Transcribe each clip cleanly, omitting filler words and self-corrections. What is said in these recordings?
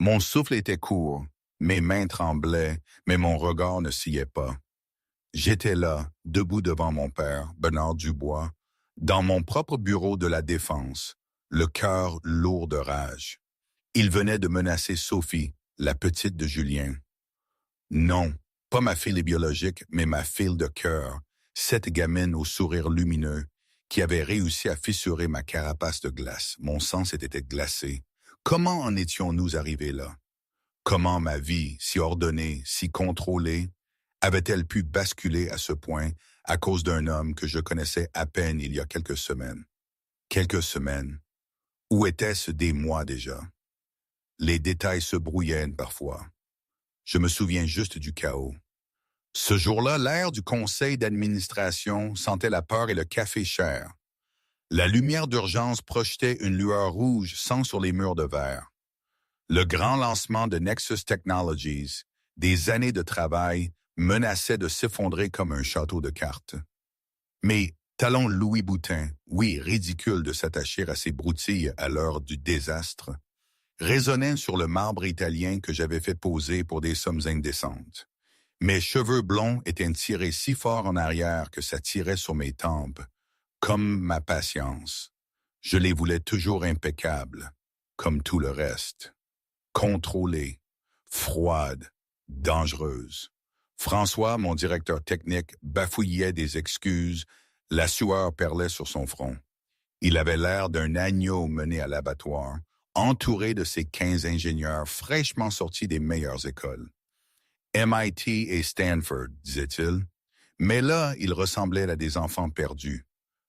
Mon souffle était court, mes mains tremblaient, mais mon regard ne sciait pas. J'étais là, debout devant mon père, Bernard Dubois, dans mon propre bureau de la Défense, le cœur lourd de rage. Il venait de menacer Sophie, la petite de Julien. Non, pas ma fille biologique, mais ma fille de cœur, cette gamine au sourire lumineux, qui avait réussi à fissurer ma carapace de glace. Mon sang s'était glacé. Comment en étions-nous arrivés là? Comment ma vie, si ordonnée, si contrôlée, avait-elle pu basculer à ce point à cause d'un homme que je connaissais à peine il y a quelques semaines? Quelques semaines. Où était-ce des mois déjà? Les détails se brouillaient parfois. Je me souviens juste du chaos. Ce jour-là, l'air du conseil d'administration sentait la peur et le café cher. La lumière d'urgence projetait une lueur rouge sans sur les murs de verre. Le grand lancement de Nexus Technologies, des années de travail, menaçait de s'effondrer comme un château de cartes. Mais talon Louis Boutin, oui, ridicule de s'attacher à ces broutilles à l'heure du désastre, résonnait sur le marbre italien que j'avais fait poser pour des sommes indécentes. Mes cheveux blonds étaient tirés si fort en arrière que ça tirait sur mes tempes, comme ma patience. Je les voulais toujours impeccables, comme tout le reste. Contrôlée, froide, dangereuse. François, mon directeur technique, bafouillait des excuses, la sueur perlait sur son front. Il avait l'air d'un agneau mené à l'abattoir, entouré de ses 15 ingénieurs fraîchement sortis des meilleures écoles. MIT et Stanford, disait-il. Mais là, il ressemblait à des enfants perdus.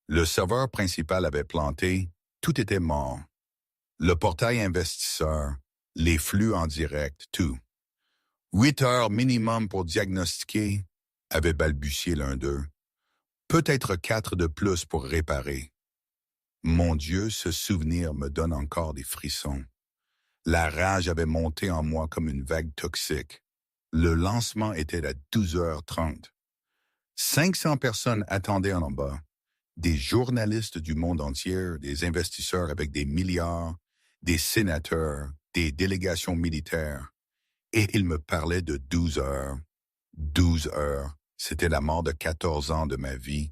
Le serveur principal avait planté, tout était mort. Le portail investisseur, les flux en direct, tout. 8 heures minimum pour diagnostiquer, avait balbutié l'un d'eux. Peut-être 4 de plus pour réparer. Mon Dieu, ce souvenir me donne encore des frissons. La rage avait monté en moi comme une vague toxique. Le lancement était à 12h30. 500 personnes attendaient en bas. Des journalistes du monde entier, des investisseurs avec des milliards, des sénateurs, des délégations militaires. Et ils me parlaient de 12 heures. 12 heures, c'était la mort de 14 ans de ma vie,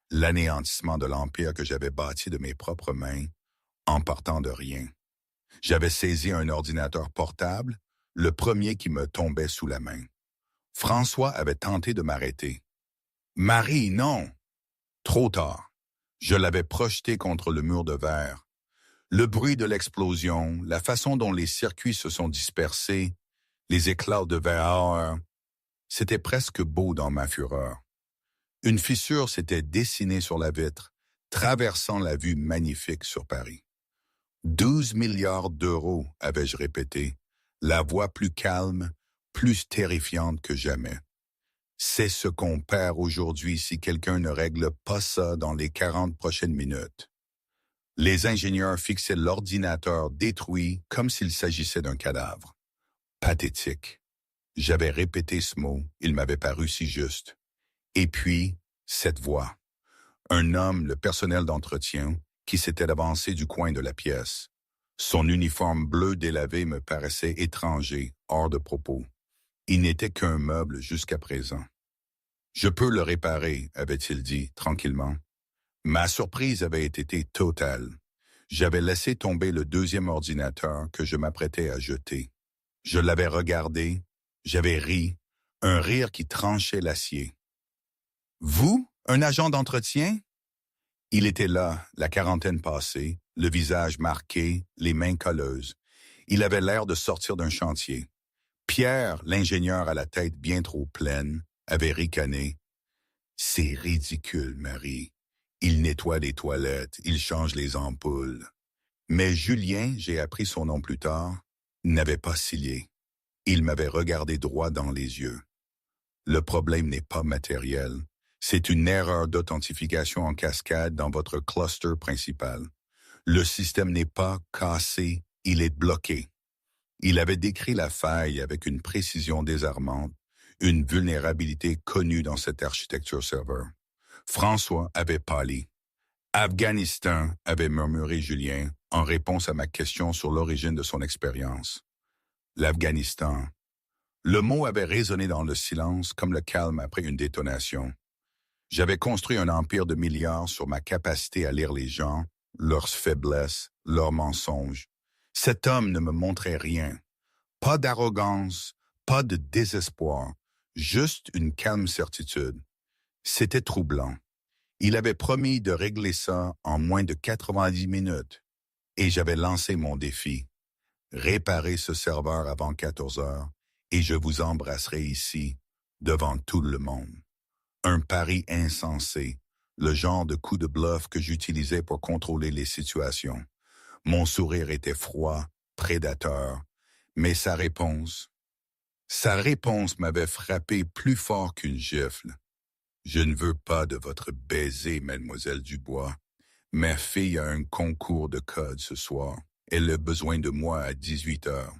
l'anéantissement de l'empire que j'avais bâti de mes propres mains, en partant de rien. J'avais saisi un ordinateur portable, le premier qui me tombait sous la main. François avait tenté de m'arrêter. « Marie, non! » Trop tard. Je l'avais projeté contre le mur de verre. Le bruit de l'explosion, la façon dont les circuits se sont dispersés, les éclats de verre, c'était presque beau dans ma fureur. Une fissure s'était dessinée sur la vitre, traversant la vue magnifique sur Paris. 12 milliards d'euros, avais-je répété, la voix plus calme, plus terrifiante que jamais. C'est ce qu'on perd aujourd'hui si quelqu'un ne règle pas ça dans les 40 prochaines minutes. Les ingénieurs fixaient l'ordinateur détruit comme s'il s'agissait d'un cadavre. Pathétique. J'avais répété ce mot, il m'avait paru si juste. Et puis, cette voix. Un homme, le personnel d'entretien, qui s'était avancé du coin de la pièce. Son uniforme bleu délavé me paraissait étranger, hors de propos. Il n'était qu'un meuble jusqu'à présent. « Je peux le réparer », avait-il dit, tranquillement. Ma surprise avait été totale. J'avais laissé tomber le deuxième ordinateur que je m'apprêtais à jeter. Je l'avais regardé, j'avais ri, un rire qui tranchait l'acier. « Vous, un agent d'entretien ?» Il était là, la quarantaine passée, le visage marqué, les mains colleuses. Il avait l'air de sortir d'un chantier. Pierre, l'ingénieur à la tête bien trop pleine, avait ricané. « C'est ridicule, Marie. Il nettoie les toilettes, il change les ampoules. » Mais Julien, j'ai appris son nom plus tard, n'avait pas cillé. Il m'avait regardé droit dans les yeux. Le problème n'est pas matériel. C'est une erreur d'authentification en cascade dans votre cluster principal. Le système n'est pas cassé, il est bloqué. Il avait décrit la faille avec une précision désarmante, une vulnérabilité connue dans cette architecture serveur. François avait pâli. Afghanistan, avait murmuré Julien, en réponse à ma question sur l'origine de son expérience. l'Afghanistan. Le mot avait résonné dans le silence comme le calme après une détonation. J'avais construit un empire de milliards sur ma capacité à lire les gens, leurs faiblesses, leurs mensonges. Cet homme ne me montrait rien. Pas d'arrogance, pas de désespoir, juste une calme certitude. C'était troublant. Il avait promis de régler ça en moins de 90 minutes. Et j'avais lancé mon défi. Réparez ce serveur avant 14 heures et je vous embrasserai ici, devant tout le monde. Un pari insensé, le genre de coup de bluff que j'utilisais pour contrôler les situations. Mon sourire était froid, prédateur, mais sa réponse m'avait frappé plus fort qu'une gifle. Je ne veux pas de votre baiser, mademoiselle Dubois. Ma fille a un concours de code ce soir. Elle a besoin de moi à 18 heures.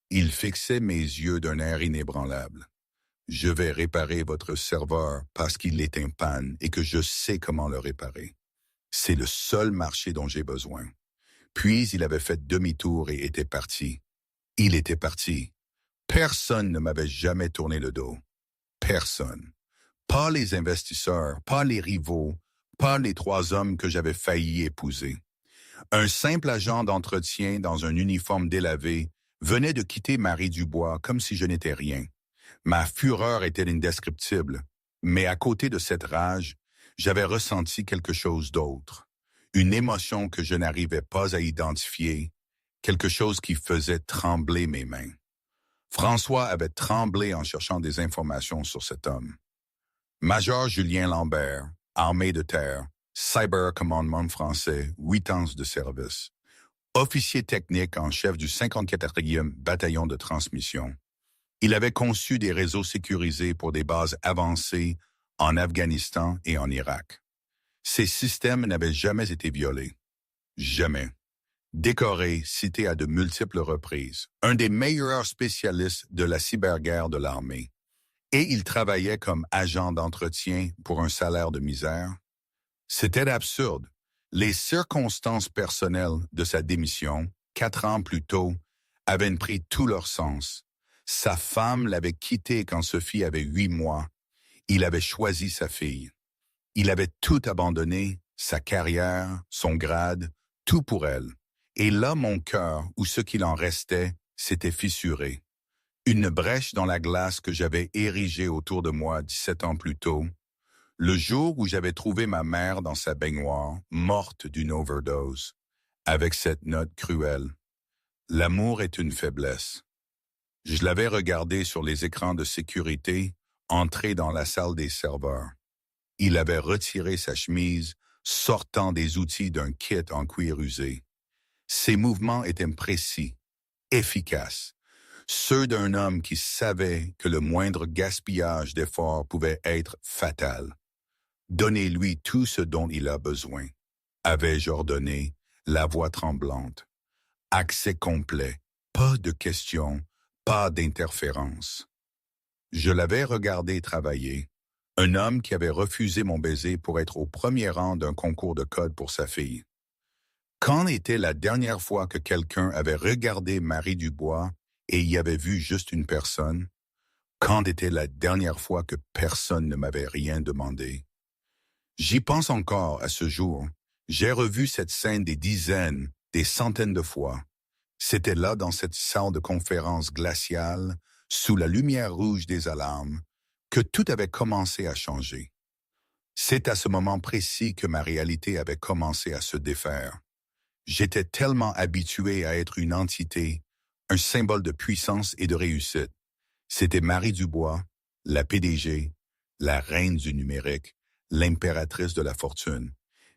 Il fixait mes yeux d'un air inébranlable. Je vais réparer votre serveur parce qu'il est en panne et que je sais comment le réparer. C'est le seul marché dont j'ai besoin. Puis il avait fait demi-tour et était parti. Il était parti. Personne ne m'avait jamais tourné le dos. Personne. Pas les investisseurs, pas les rivaux, pas les 3 hommes que j'avais failli épouser. Un simple agent d'entretien dans un uniforme délavé venait de quitter Marie Dubois comme si je n'étais rien. Ma fureur était indescriptible, mais à côté de cette rage, j'avais ressenti quelque chose d'autre. Une émotion que je n'arrivais pas à identifier, quelque chose qui faisait trembler mes mains. François avait tremblé en cherchant des informations sur cet homme. Major Julien Lambert, armée de terre, Cyber Commandement français, 8 ans de service. Officier technique en chef du 54e bataillon de transmission. Il avait conçu des réseaux sécurisés pour des bases avancées en Afghanistan et en Irak. Ces systèmes n'avaient jamais été violés. Jamais. Décoré, cité à de multiples reprises. Un des meilleurs spécialistes de la cyberguerre de l'armée. Et il travaillait comme agent d'entretien pour un salaire de misère. C'était absurde. Les circonstances personnelles de sa démission, 4 ans plus tôt, avaient pris tout leur sens. Sa femme l'avait quitté quand Sophie avait 8 mois. Il avait choisi sa fille. Il avait tout abandonné, sa carrière, son grade, tout pour elle. Et là, mon cœur, ou ce qu'il en restait, s'était fissuré. Une brèche dans la glace que j'avais érigée autour de moi 17 ans plus tôt, le jour où j'avais trouvé ma mère dans sa baignoire, morte d'une overdose, avec cette note cruelle. L'amour est une faiblesse. Je l'avais regardé sur les écrans de sécurité, entrer dans la salle des serveurs. Il avait retiré sa chemise, sortant des outils d'un kit en cuir usé. Ses mouvements étaient précis, efficaces, ceux d'un homme qui savait que le moindre gaspillage d'efforts pouvait être fatal. Donnez-lui tout ce dont il a besoin, avais-je ordonné, la voix tremblante. Accès complet, pas de questions, pas d'interférence. Je l'avais regardé travailler, un homme qui avait refusé mon baiser pour être au premier rang d'un concours de code pour sa fille. Quand était la dernière fois que quelqu'un avait regardé Marie Dubois et y avait vu juste une personne? Quand était la dernière fois que personne ne m'avait rien demandé? J'y pense encore à ce jour. J'ai revu cette scène des dizaines, des centaines de fois. C'était là dans cette salle de conférence glaciale, sous la lumière rouge des alarmes, que tout avait commencé à changer. C'est à ce moment précis que ma réalité avait commencé à se défaire. J'étais tellement habitué à être une entité, un symbole de puissance et de réussite. C'était Marie Dubois, la PDG, la reine du numérique, l'impératrice de la fortune.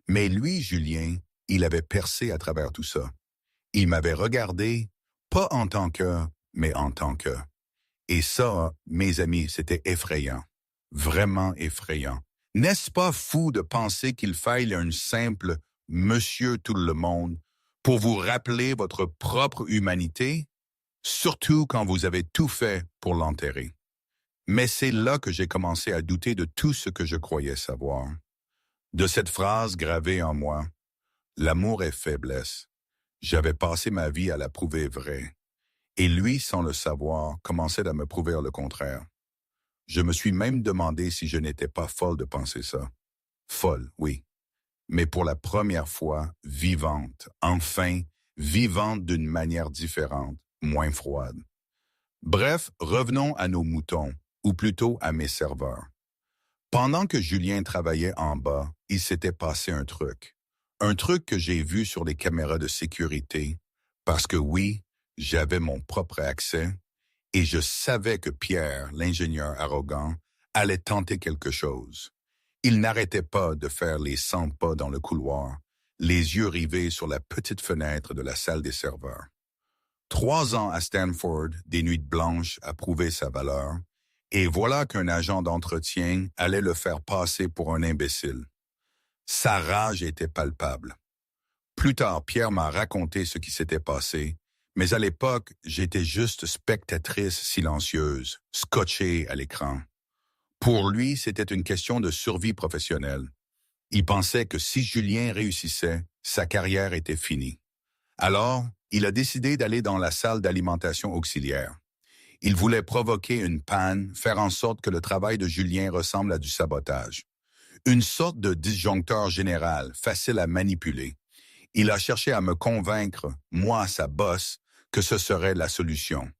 Mais lui, Julien, il avait percé à travers tout ça. Il m'avait regardé, pas en tant que, mais en tant que. Et ça, mes amis, c'était effrayant. Vraiment effrayant. N'est-ce pas fou de penser qu'il faille un simple « Monsieur tout le monde » pour vous rappeler votre propre humanité, surtout quand vous avez tout fait pour l'enterrer? Mais c'est là que j'ai commencé à douter de tout ce que je croyais savoir. De cette phrase gravée en moi, « L'amour est faiblesse ». J'avais passé ma vie à la prouver vraie. Et lui, sans le savoir, commençait à me prouver le contraire. Je me suis même demandé si je n'étais pas folle de penser ça. Folle, oui. Mais pour la première fois, vivante. Enfin, vivante d'une manière différente, moins froide. Bref, revenons à nos moutons, ou plutôt à mes serveurs. Pendant que Julien travaillait en bas, il s'était passé un truc. Un truc que j'ai vu sur les caméras de sécurité, parce que oui, j'avais mon propre accès, et je savais que Pierre, l'ingénieur arrogant, allait tenter quelque chose. Il n'arrêtait pas de faire les 100 pas dans le couloir, les yeux rivés sur la petite fenêtre de la salle des serveurs. 3 ans à Stanford, des nuits blanches à prouver sa valeur, et voilà qu'un agent d'entretien allait le faire passer pour un imbécile. Sa rage était palpable. Plus tard, Pierre m'a raconté ce qui s'était passé, mais à l'époque, j'étais juste spectatrice silencieuse, scotchée à l'écran. Pour lui, c'était une question de survie professionnelle. Il pensait que si Julien réussissait, sa carrière était finie. Alors, il a décidé d'aller dans la salle d'alimentation auxiliaire. Il voulait provoquer une panne, faire en sorte que le travail de Julien ressemble à du sabotage. Une sorte de disjoncteur général, facile à manipuler. Il a cherché à me convaincre, moi, sa boss, que ce serait la solution.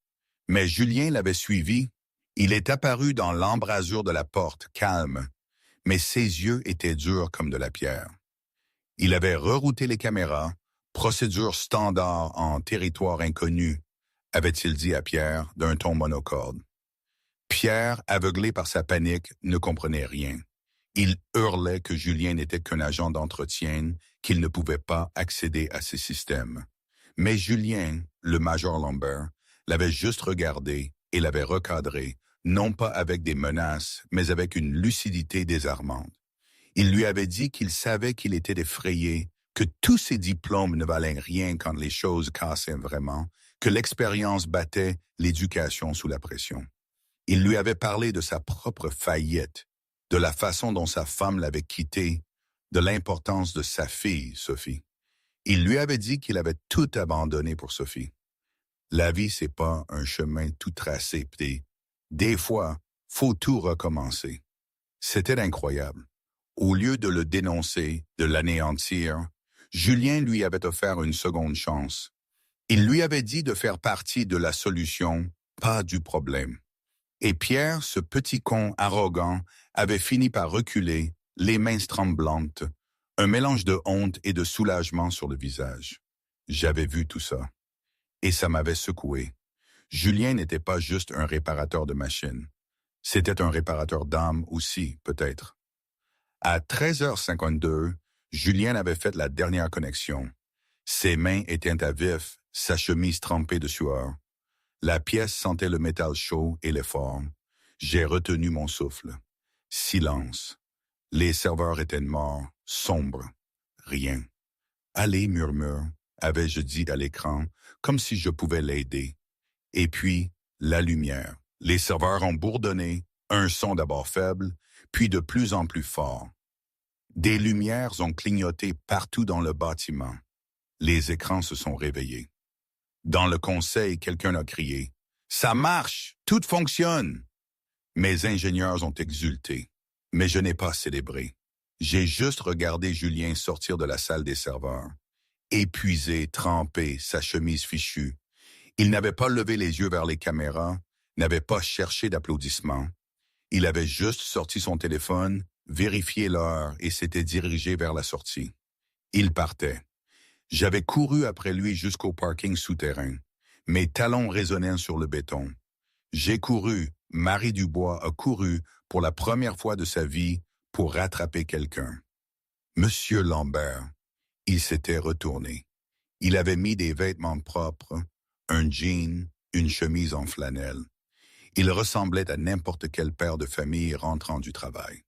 Mais Julien l'avait suivi. Il est apparu dans l'embrasure de la porte, calme, mais ses yeux étaient durs comme de la pierre. Il avait rerouté les caméras, procédure standard en territoire inconnu, avait-il dit à Pierre d'un ton monocorde. Pierre, aveuglé par sa panique, ne comprenait rien. Il hurlait que Julien n'était qu'un agent d'entretien, qu'il ne pouvait pas accéder à ses systèmes. Mais Julien, le major Lambert, l'avait juste regardé et l'avait recadré, non pas avec des menaces, mais avec une lucidité désarmante. Il lui avait dit qu'il savait qu'il était effrayé, que tous ses diplômes ne valaient rien quand les choses cassaient vraiment, que l'expérience battait l'éducation sous la pression. Il lui avait parlé de sa propre faillite, de la façon dont sa femme l'avait quitté, de l'importance de sa fille, Sophie. Il lui avait dit qu'il avait tout abandonné pour Sophie. La vie, c'est pas un chemin tout tracé, pis des fois, faut tout recommencer. C'était incroyable. Au lieu de le dénoncer, de l'anéantir, Julien lui avait offert une seconde chance. Il lui avait dit de faire partie de la solution, pas du problème. Et Pierre, ce petit con arrogant, avait fini par reculer, les mains tremblantes, un mélange de honte et de soulagement sur le visage. J'avais vu tout ça. Et ça m'avait secoué. Julien n'était pas juste un réparateur de machines. C'était un réparateur d'âme aussi, peut-être. À 13h52, Julien avait fait la dernière connexion. Ses mains étaient à vif, sa chemise trempée de sueur. La pièce sentait le métal chaud et l'effort. J'ai retenu mon souffle. Silence. Les serveurs étaient morts, sombres. Rien. Allez, murmure, avais-je dit à l'écran, comme si je pouvais l'aider. Et puis, la lumière. Les serveurs ont bourdonné, un son d'abord faible, puis de plus en plus fort. Des lumières ont clignoté partout dans le bâtiment. Les écrans se sont réveillés. Dans le conseil, quelqu'un a crié « Ça marche! Tout fonctionne! » Mes ingénieurs ont exulté, mais je n'ai pas célébré. J'ai juste regardé Julien sortir de la salle des serveurs. Épuisé, trempé, sa chemise fichue. Il n'avait pas levé les yeux vers les caméras, n'avait pas cherché d'applaudissements. Il avait juste sorti son téléphone, vérifié l'heure et s'était dirigé vers la sortie. Il partait. J'avais couru après lui jusqu'au parking souterrain. Mes talons résonnaient sur le béton. J'ai couru, Marie Dubois a couru pour la première fois de sa vie pour rattraper quelqu'un. Monsieur Lambert, il s'était retourné. Il avait mis des vêtements propres, un jean, une chemise en flanelle. Il ressemblait à n'importe quel père de famille rentrant du travail.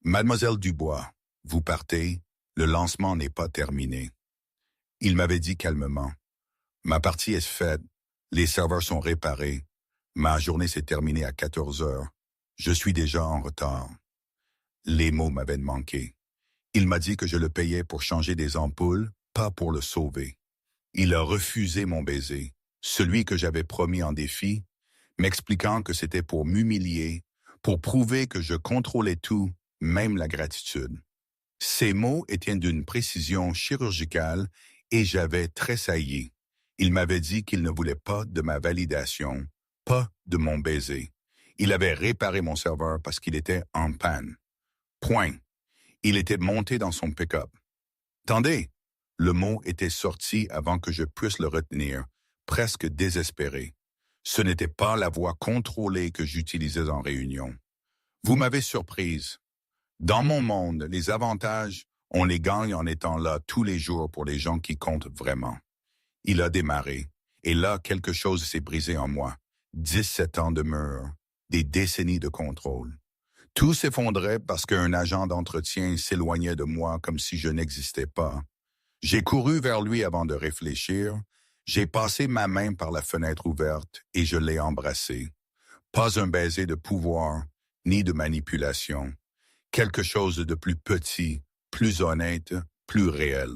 Mademoiselle Dubois, vous partez, le lancement n'est pas terminé. Il m'avait dit calmement, ma partie est faite, les serveurs sont réparés, ma journée s'est terminée à 14 heures, je suis déjà en retard. Les mots m'avaient manqué. Il m'a dit que je le payais pour changer des ampoules, pas pour le sauver. Il a refusé mon baiser. celui que j'avais promis en défi, m'expliquant que c'était pour m'humilier, pour prouver que je contrôlais tout, même la gratitude. Ces mots étaient d'une précision chirurgicale et j'avais tressailli. Il m'avait dit qu'il ne voulait pas de ma validation, pas de mon baiser. Il avait réparé mon serveur parce qu'il était en panne. Point. Il était monté dans son pick-up. Attendez, le mot était sorti avant que je puisse le retenir, presque désespéré. Ce n'était pas la voix contrôlée que j'utilisais en réunion. Vous m'avez surprise. Dans mon monde, les avantages, on les gagne en étant là tous les jours pour les gens qui comptent vraiment. Il a démarré, et là, quelque chose s'est brisé en moi. 17 ans de mur, des décennies de contrôle. Tout s'effondrait parce qu'un agent d'entretien s'éloignait de moi comme si je n'existais pas. J'ai couru vers lui avant de réfléchir. J'ai passé ma main par la fenêtre ouverte et je l'ai embrassé. Pas un baiser de pouvoir, ni de manipulation. Quelque chose de plus petit, plus honnête, plus réel.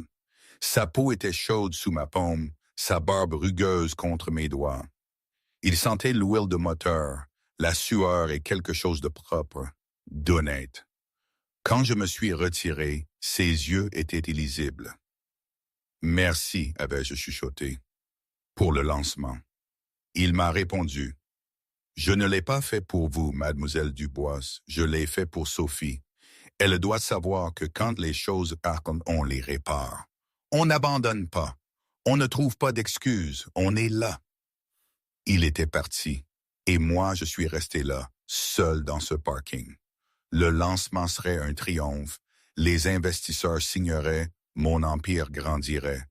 Sa peau était chaude sous ma paume, sa barbe rugueuse contre mes doigts. Il sentait l'huile de moteur, la sueur et quelque chose de propre, d'honnête. Quand je me suis retiré, ses yeux étaient illisibles. « Merci », avais-je chuchoté, « pour le lancement. » Il m'a répondu. « Je ne l'ai pas fait pour vous, mademoiselle Dubois, je l'ai fait pour Sophie. Elle doit savoir que quand les choses partent, on les répare. On n'abandonne pas. On ne trouve pas d'excuses. On est là. » Il était parti, et moi je suis resté là, seul dans ce parking. Le lancement serait un triomphe, les investisseurs signeraient, mon empire grandirait.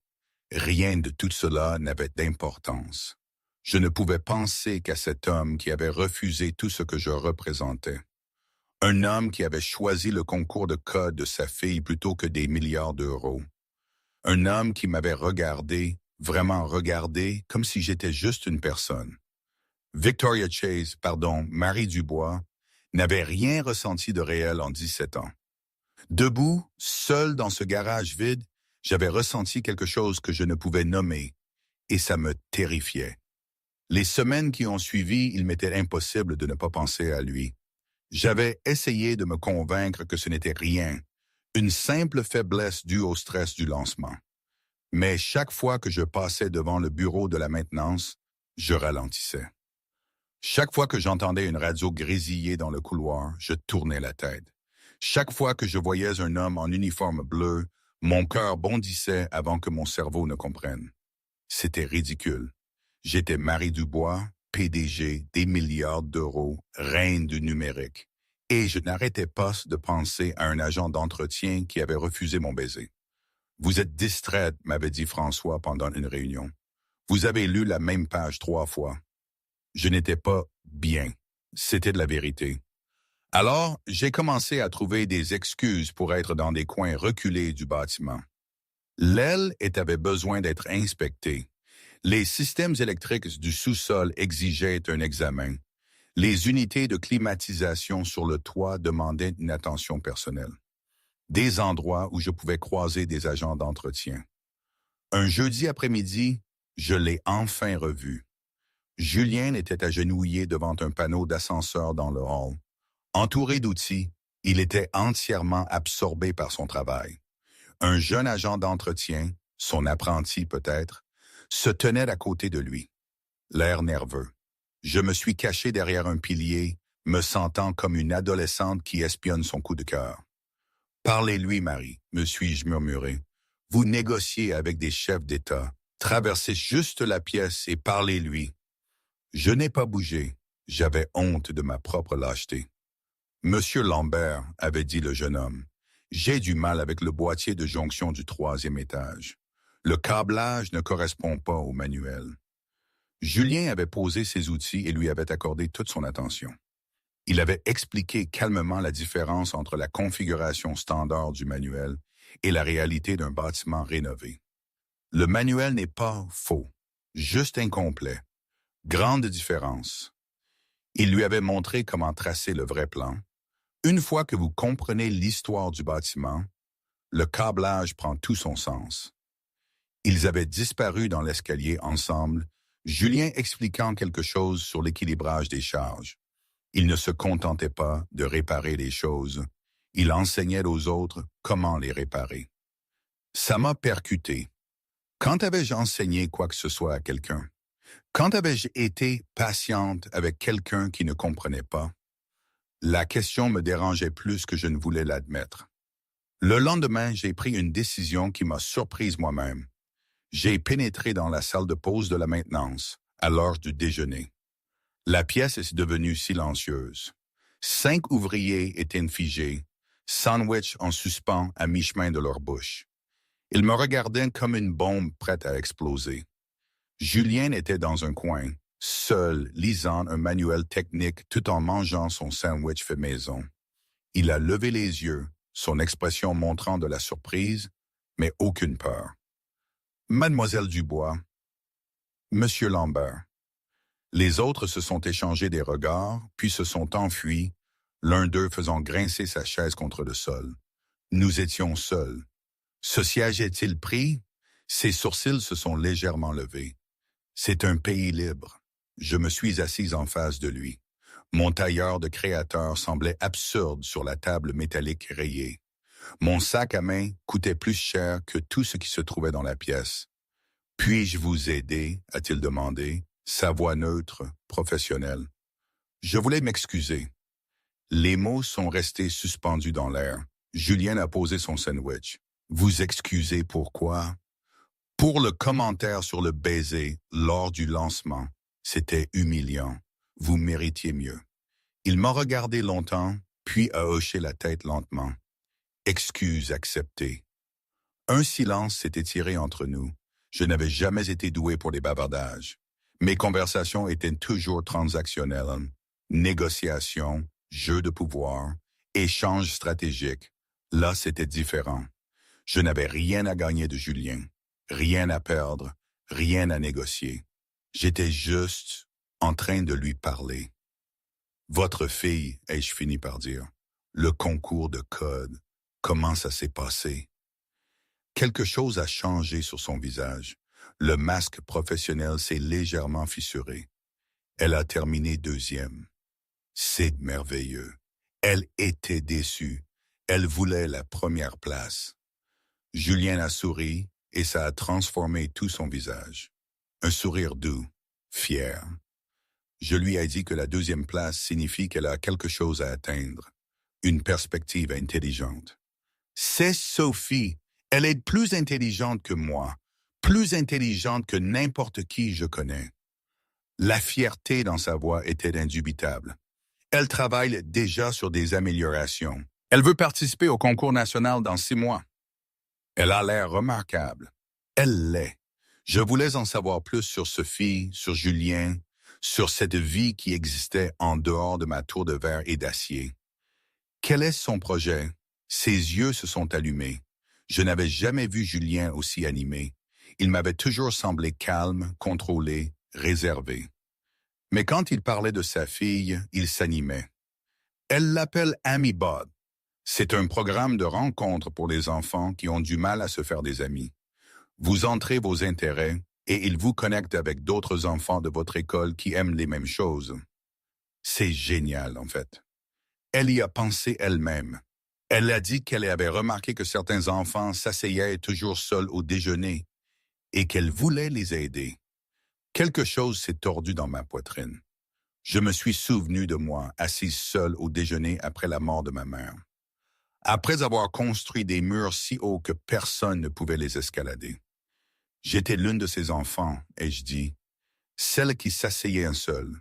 Rien de tout cela n'avait d'importance. Je ne pouvais penser qu'à cet homme qui avait refusé tout ce que je représentais. Un homme qui avait choisi le concours de code de sa fille plutôt que des milliards d'euros. Un homme qui m'avait regardé, vraiment regardé, comme si j'étais juste une personne. Marie Dubois, n'avait rien ressenti de réel en 17 ans. Debout, seul dans ce garage vide, j'avais ressenti quelque chose que je ne pouvais nommer, et ça me terrifiait. Les semaines qui ont suivi, il m'était impossible de ne pas penser à lui. J'avais essayé de me convaincre que ce n'était rien, une simple faiblesse due au stress du lancement. Mais chaque fois que je passais devant le bureau de la maintenance, je ralentissais. Chaque fois que j'entendais une radio grésiller dans le couloir, je tournais la tête. Chaque fois que je voyais un homme en uniforme bleu, mon cœur bondissait avant que mon cerveau ne comprenne. C'était ridicule. J'étais Marie Dubois, PDG, des milliards d'euros, reine du numérique. Et je n'arrêtais pas de penser à un agent d'entretien qui avait refusé mon baiser. « Vous êtes distraite », m'avait dit François pendant une réunion. « Vous avez lu la même page 3 fois. » Je n'étais pas bien. C'était de la vérité. Alors, j'ai commencé à trouver des excuses pour être dans des coins reculés du bâtiment. L'aile avait besoin d'être inspectée. Les systèmes électriques du sous-sol exigeaient un examen. Les unités de climatisation sur le toit demandaient une attention personnelle. Des endroits où je pouvais croiser des agents d'entretien. Un jeudi après-midi, je l'ai enfin revu. Julien était agenouillé devant un panneau d'ascenseur dans le hall. Entouré d'outils, il était entièrement absorbé par son travail. Un jeune agent d'entretien, son apprenti peut-être, se tenait à côté de lui, l'air nerveux. Je me suis caché derrière un pilier, me sentant comme une adolescente qui espionne son coup de cœur. « Parlez-lui, Marie », me suis-je murmuré. « Vous négociez avec des chefs d'État. Traversez juste la pièce et parlez-lui. » Je n'ai pas bougé. J'avais honte de ma propre lâcheté. « Monsieur Lambert », avait dit le jeune homme, « j'ai du mal avec le boîtier de jonction du 3e étage. Le câblage ne correspond pas au manuel. » Julien avait posé ses outils et lui avait accordé toute son attention. Il avait expliqué calmement la différence entre la configuration standard du manuel et la réalité d'un bâtiment rénové. Le manuel n'est pas faux, juste incomplet. Grande différence. Il lui avait montré comment tracer le vrai plan. Une fois que vous comprenez l'histoire du bâtiment, le câblage prend tout son sens. Ils avaient disparu dans l'escalier ensemble Julien expliquant quelque chose sur l'équilibrage des charges. Il ne se contentait pas de réparer les choses, il enseignait aux autres comment les réparer. Ça m'a percuté. Quand avais-je enseigné quoi que ce soit à quelqu'un? Quand avais-je été patiente avec quelqu'un qui ne comprenait pas? La question me dérangeait plus que je ne voulais l'admettre. Le lendemain, j'ai pris une décision qui m'a surprise moi-même. J'ai pénétré dans la salle de pause de la maintenance, à l'heure du déjeuner. La pièce est devenue silencieuse. 5 ouvriers étaient figés, sandwich en suspens à mi-chemin de leur bouche. Ils me regardaient comme une bombe prête à exploser. Julien était dans un coin, seul, lisant un manuel technique tout en mangeant son sandwich fait maison. Il a levé les yeux, son expression montrant de la surprise, mais aucune peur. Mademoiselle Dubois, Monsieur Lambert. Les autres se sont échangés des regards, puis se sont enfuis, l'un d'eux faisant grincer sa chaise contre le sol. Nous étions seuls. Ce siège est-il pris? Ses sourcils se sont légèrement levés. C'est un pays libre. Je me suis assise en face de lui. Mon tailleur de créateur semblait absurde sur la table métallique rayée. Mon sac à main coûtait plus cher que tout ce qui se trouvait dans la pièce. Puis-je vous aider? A-t-il demandé, sa voix neutre, professionnelle. Je voulais m'excuser. Les mots sont restés suspendus dans l'air. Julien a posé son sandwich. Vous excusez pourquoi? Pour le commentaire sur le baiser lors du lancement. C'était humiliant. Vous méritiez mieux. Il m'a regardé longtemps, puis a hoché la tête lentement. Excuse acceptée. Un silence s'est étiré entre nous. Je n'avais jamais été doué pour les bavardages. Mes conversations étaient toujours transactionnelles. Négociations, jeux de pouvoir, échanges stratégiques. Là, c'était différent. Je n'avais rien à gagner de Julien, rien à perdre, rien à négocier. J'étais juste en train de lui parler. Votre fille, ai-je fini par dire. Le concours de code, comment ça s'est passé? Quelque chose a changé sur son visage. Le masque professionnel s'est légèrement fissuré. Elle a terminé deuxième. C'est merveilleux. Elle était déçue. Elle voulait la première place. Julien a souri et ça a transformé tout son visage. Un sourire doux, fier. Je lui ai dit que la deuxième place signifie qu'elle a quelque chose à atteindre, une perspective intelligente. C'est Sophie. Elle est plus intelligente que moi, plus intelligente que n'importe qui je connais. La fierté dans sa voix était indubitable. Elle travaille déjà sur des améliorations. Elle veut participer au concours national dans 6 mois. Elle a l'air remarquable. Elle l'est. Je voulais en savoir plus sur Sophie, sur Julien, sur cette vie qui existait en dehors de ma tour de verre et d'acier. Quel est son projet? Ses yeux se sont allumés. Je n'avais jamais vu Julien aussi animé. Il m'avait toujours semblé calme, contrôlé, réservé. Mais quand il parlait de sa fille, il s'animait. Elle l'appelle Amy Bod. C'est un programme de rencontre pour les enfants qui ont du mal à se faire des amis. Vous entrez vos intérêts et il vous connecte avec d'autres enfants de votre école qui aiment les mêmes choses. C'est génial, en fait. Elle y a pensé elle-même. Elle a dit qu'elle avait remarqué que certains enfants s'asseyaient toujours seuls au déjeuner et qu'elle voulait les aider. Quelque chose s'est tordu dans ma poitrine. Je me suis souvenu de moi, assise seule au déjeuner après la mort de ma mère. Après avoir construit des murs si hauts que personne ne pouvait les escalader. J'étais l'une de ces enfants, ai-je dit, celle qui s'asseyait seule.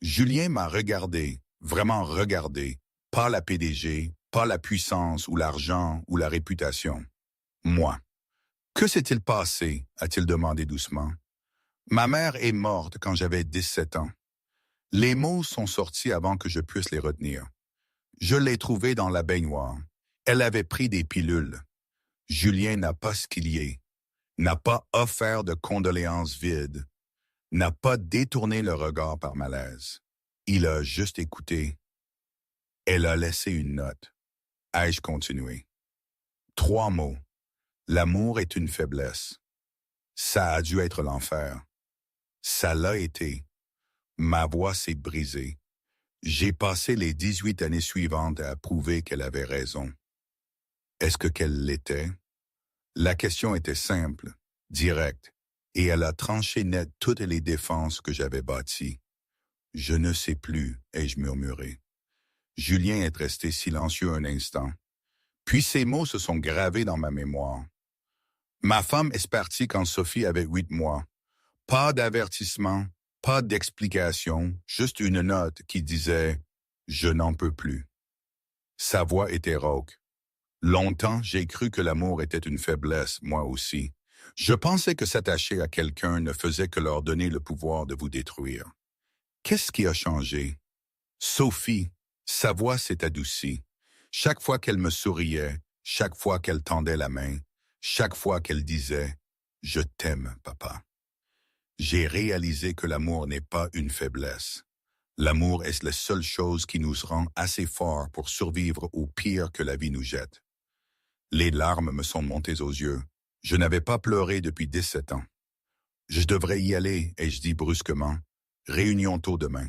Julien m'a regardé, vraiment regardé, pas la PDG, pas la puissance ou l'argent ou la réputation. Moi. Que s'est-il passé? A-t-il demandé doucement. Ma mère est morte quand j'avais 17 ans. Les mots sont sortis avant que je puisse les retenir. Je l'ai trouvée dans la baignoire. Elle avait pris des pilules. Julien n'a pas skillé, n'a pas offert de condoléances vides, n'a pas détourné le regard par malaise. Il a juste écouté. Elle a laissé une note. Ai-je continué? 3 mots. L'amour est une faiblesse. Ça a dû être l'enfer. Ça l'a été. Ma voix s'est brisée. J'ai passé les 18 années suivantes à prouver qu'elle avait raison. Est-ce que qu'elle l'était? La question était simple, directe, et elle a tranché net toutes les défenses que j'avais bâties. Je ne sais plus, ai-je murmuré. Julien est resté silencieux un instant. Puis ces mots se sont gravés dans ma mémoire. Ma femme est partie quand Sophie avait 8 mois. Pas d'avertissement, pas d'explication, juste une note qui disait « Je n'en peux plus ». Sa voix était rauque. Longtemps, j'ai cru que l'amour était une faiblesse, moi aussi. Je pensais que s'attacher à quelqu'un ne faisait que leur donner le pouvoir de vous détruire. Qu'est-ce qui a changé? Sophie, sa voix s'est adoucie. Chaque fois qu'elle me souriait, chaque fois qu'elle tendait la main, chaque fois qu'elle disait « Je t'aime, papa ». J'ai réalisé que l'amour n'est pas une faiblesse. L'amour est la seule chose qui nous rend assez forts pour survivre au pire que la vie nous jette. Les larmes me sont montées aux yeux. Je n'avais pas pleuré depuis 17 ans. Je devrais y aller, ai-je dit brusquement. Réunion tôt demain.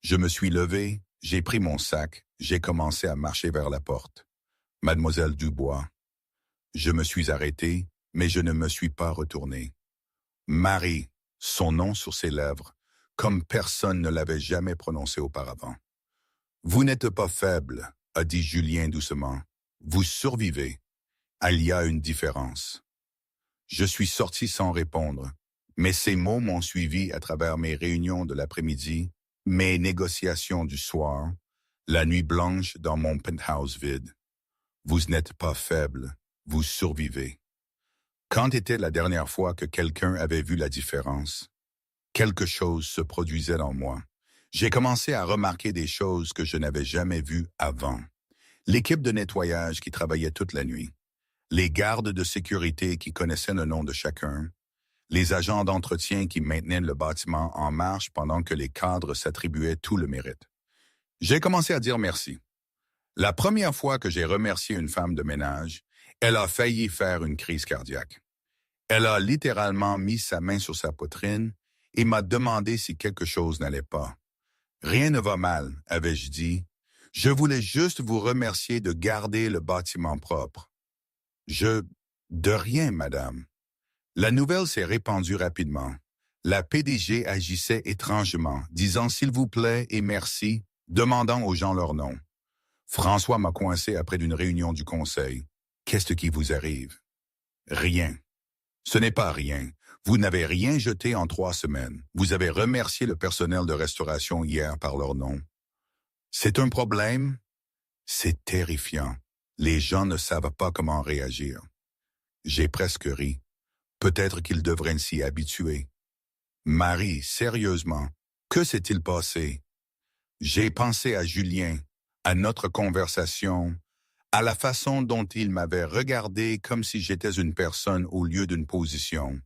Je me suis levé, j'ai pris mon sac, j'ai commencé à marcher vers la porte. Mademoiselle Dubois. Je me suis arrêté, mais je ne me suis pas retourné. Marie, son nom sur ses lèvres, comme personne ne l'avait jamais prononcé auparavant. Vous n'êtes pas faible, a dit Julien doucement. Vous survivez. Il y a une différence. Je suis sorti sans répondre, mais ces mots m'ont suivi à travers mes réunions de l'après-midi, mes négociations du soir, la nuit blanche dans mon penthouse vide. Vous n'êtes pas faible, vous survivez. Quand était la dernière fois que quelqu'un avait vu la différence? Quelque chose se produisait dans moi. J'ai commencé à remarquer des choses que je n'avais jamais vues avant. L'équipe de nettoyage qui travaillait toute la nuit. Les gardes de sécurité qui connaissaient le nom de chacun. Les agents d'entretien qui maintenaient le bâtiment en marche pendant que les cadres s'attribuaient tout le mérite. J'ai commencé à dire merci. La première fois que j'ai remercié une femme de ménage, elle a failli faire une crise cardiaque. Elle a littéralement mis sa main sur sa poitrine et m'a demandé si quelque chose n'allait pas. Rien ne va mal, avais-je dit. Je voulais juste vous remercier de garder le bâtiment propre. De rien, madame. La nouvelle s'est répandue rapidement. La PDG agissait étrangement, disant s'il vous plaît et merci, demandant aux gens leur nom. François m'a coincé après d'une réunion du conseil. Qu'est-ce qui vous arrive? Rien. Ce n'est pas rien. Vous n'avez rien jeté en 3 semaines. Vous avez remercié le personnel de restauration hier par leur nom. C'est un problème? C'est terrifiant. Les gens ne savent pas comment réagir. J'ai presque ri. Peut-être qu'ils devraient s'y habituer. Marie, sérieusement, que s'est-il passé? J'ai pensé à Julien, à notre conversation, à la façon dont il m'avait regardé comme si j'étais une personne au lieu d'une position.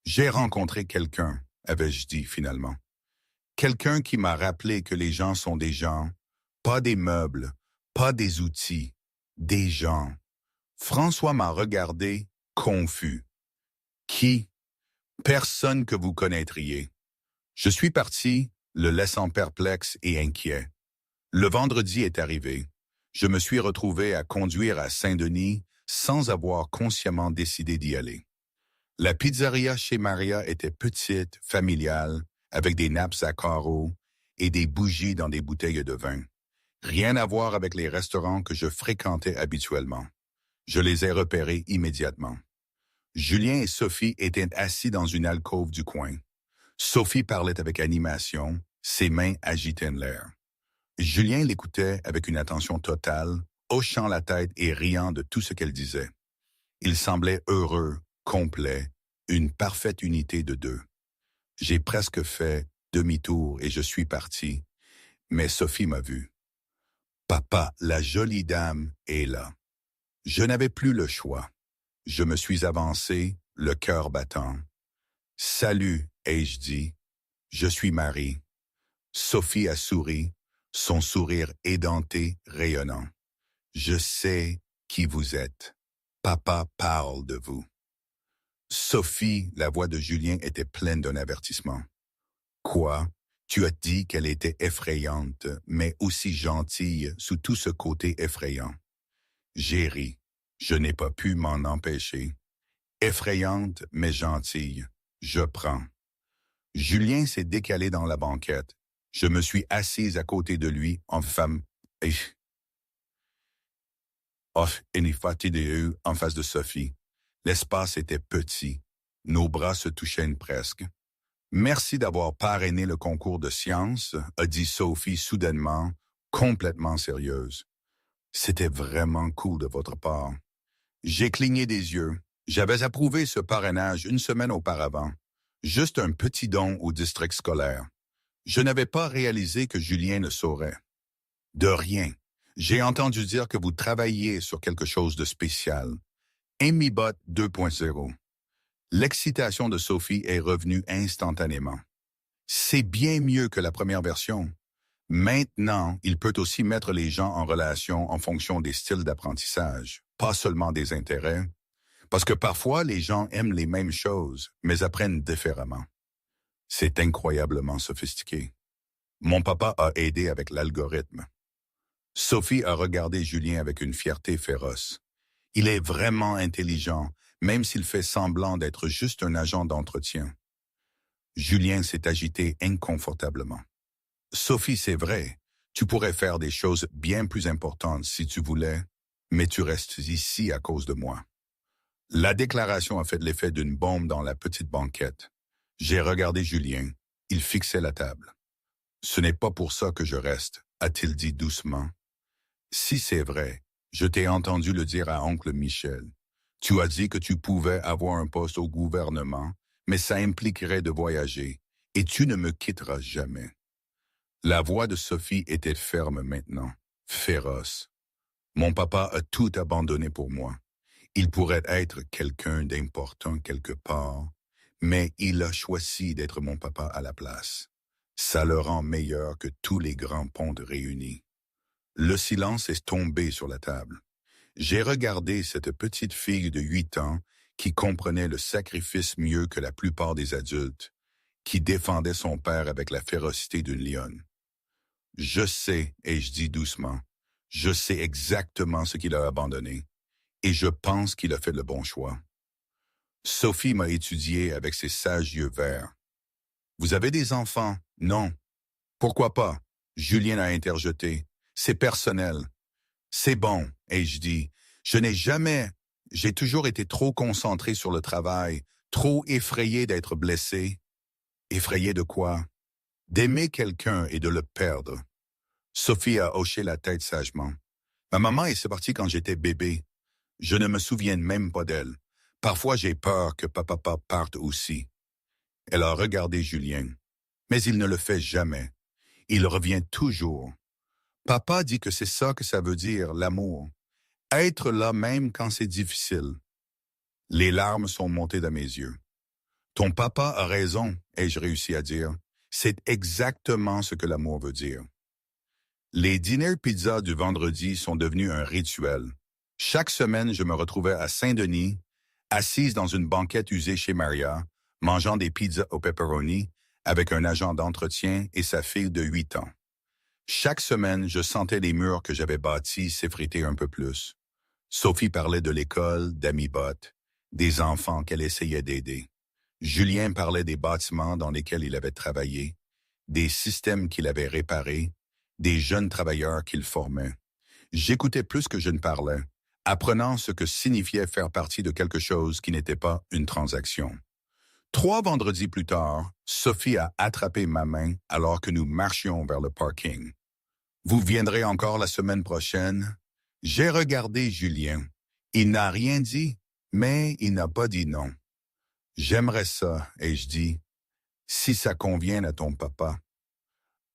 J'ai rencontré quelqu'un, avais-je dit finalement. Quelqu'un qui m'a rappelé que les gens sont des gens, pas des meubles, pas des outils, des gens. François m'a regardé, confus. Qui? Personne que vous connaîtriez. Je suis parti, le laissant perplexe et inquiet. Le vendredi est arrivé. Je me suis retrouvé à conduire à Saint-Denis sans avoir consciemment décidé d'y aller. La pizzeria chez Maria était petite, familiale, avec des nappes à carreaux et des bougies dans des bouteilles de vin. Rien à voir avec les restaurants que je fréquentais habituellement. Je les ai repérés immédiatement. Julien et Sophie étaient assis dans une alcôve du coin. Sophie parlait avec animation, ses mains agitaient l'air. Julien l'écoutait avec une attention totale, hochant la tête et riant de tout ce qu'elle disait. Il semblait heureux, complet, une parfaite unité de deux. J'ai presque fait demi-tour et je suis parti, mais Sophie m'a vu. Papa, la jolie dame, est là. Je n'avais plus le choix. Je me suis avancé, le cœur battant. Salut, ai-je dit. Je suis Marie. Sophie a souri, son sourire édenté, rayonnant. Je sais qui vous êtes. Papa parle de vous. Sophie, la voix de Julien était pleine d'un avertissement. Quoi? Tu as dit qu'elle était effrayante, mais aussi gentille sous tout ce côté effrayant. J'ai ri. Je n'ai pas pu m'en empêcher. Effrayante, mais gentille. Je prends. Julien s'est décalé dans la banquette. Je me suis assise à côté de lui en femme. En face de Sophie. L'espace était petit. Nos bras se touchaient presque. Merci d'avoir parrainé le concours de sciences, a dit Sophie soudainement, complètement sérieuse. C'était vraiment cool de votre part. J'ai cligné des yeux. J'avais approuvé ce parrainage une semaine auparavant. Juste un petit don au district scolaire. Je n'avais pas réalisé que Julien le saurait. De rien. J'ai entendu dire que vous travailliez sur quelque chose de spécial. AmyBot 2.0. L'excitation de Sophie est revenue instantanément. C'est bien mieux que la première version. Maintenant, il peut aussi mettre les gens en relation en fonction des styles d'apprentissage, pas seulement des intérêts. Parce que parfois, les gens aiment les mêmes choses, mais apprennent différemment. C'est incroyablement sophistiqué. Mon papa a aidé avec l'algorithme. Sophie a regardé Julien avec une fierté féroce. Il est vraiment intelligent, même s'il fait semblant d'être juste un agent d'entretien. Julien s'est agité inconfortablement. Sophie, c'est vrai, tu pourrais faire des choses bien plus importantes si tu voulais, mais tu restes ici à cause de moi. La déclaration a fait l'effet d'une bombe dans la petite banquette. J'ai regardé Julien. Il fixait la table. Ce n'est pas pour ça que je reste, a-t-il dit doucement. Si c'est vrai, je t'ai entendu le dire à oncle Michel. Tu as dit que tu pouvais avoir un poste au gouvernement, mais ça impliquerait de voyager, et tu ne me quitteras jamais. La voix de Sophie était ferme maintenant, féroce. Mon papa a tout abandonné pour moi. Il pourrait être quelqu'un d'important quelque part, mais il a choisi d'être mon papa à la place. Ça le rend meilleur que tous les grands pontes réunis. Le silence est tombé sur la table. J'ai regardé cette petite fille de 8 ans qui comprenait le sacrifice mieux que la plupart des adultes, qui défendait son père avec la férocité d'une lionne. Je sais, ai-je dit doucement, je sais exactement ce qu'il a abandonné, et je pense qu'il a fait le bon choix. Sophie m'a étudié avec ses sages yeux verts. Vous avez des enfants? Non. Pourquoi pas? Julien a interjeté. C'est personnel. C'est bon, ai-je dit. J'ai toujours été trop concentré sur le travail, trop effrayé d'être blessé. Effrayé de quoi? D'aimer quelqu'un et de le perdre. Sophie a hoché la tête sagement. Ma maman est partie quand j'étais bébé. Je ne me souviens même pas d'elle. Parfois j'ai peur que papa parte aussi. Elle a regardé Julien. Mais il ne le fait jamais. Il revient toujours. Papa dit que c'est ça que ça veut dire, l'amour. Être là même quand c'est difficile. Les larmes sont montées dans mes yeux. Ton papa a raison, ai-je réussi à dire. C'est exactement ce que l'amour veut dire. Les dîners pizza du vendredi sont devenus un rituel. Chaque semaine, je me retrouvais à Saint-Denis, assise dans une banquette usée chez Maria, mangeant des pizzas au pepperoni avec un agent d'entretien et sa fille de 8 ans. Chaque semaine, je sentais les murs que j'avais bâtis s'effriter un peu plus. Sophie parlait de l'école, d'AmyBot, des enfants qu'elle essayait d'aider. Julien parlait des bâtiments dans lesquels il avait travaillé, des systèmes qu'il avait réparés, des jeunes travailleurs qu'il formait. J'écoutais plus que je ne parlais, apprenant ce que signifiait faire partie de quelque chose qui n'était pas une transaction. 3 vendredis plus tard, Sophie a attrapé ma main alors que nous marchions vers le parking. Vous viendrez encore la semaine prochaine? J'ai regardé Julien. Il n'a rien dit, mais il n'a pas dit non. J'aimerais ça, ai-je dit, si ça convient à ton papa.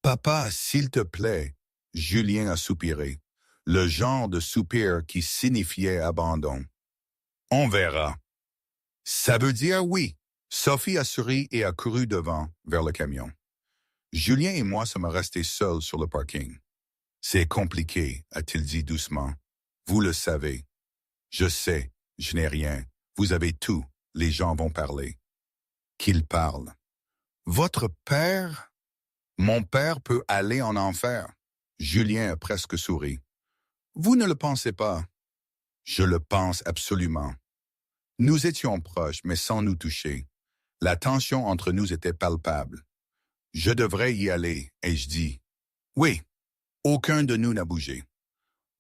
Papa, s'il te plaît, Julien a soupiré, le genre de soupir qui signifiait abandon. On verra. Ça veut dire oui. Sophie a souri et a couru devant, vers le camion. Julien et moi sommes restés seuls sur le parking. C'est compliqué, a-t-il dit doucement. Vous le savez. Je sais, je n'ai rien. Vous avez tout. les gens vont parler. Qu'ils parlent. Votre père? Mon père peut aller en enfer. Julien a presque souri. Vous ne le pensez pas. Je le pense absolument. Nous étions proches, mais sans nous toucher. La tension entre nous était palpable. Je devrais y aller, ai-je dit. Oui, aucun de nous n'a bougé.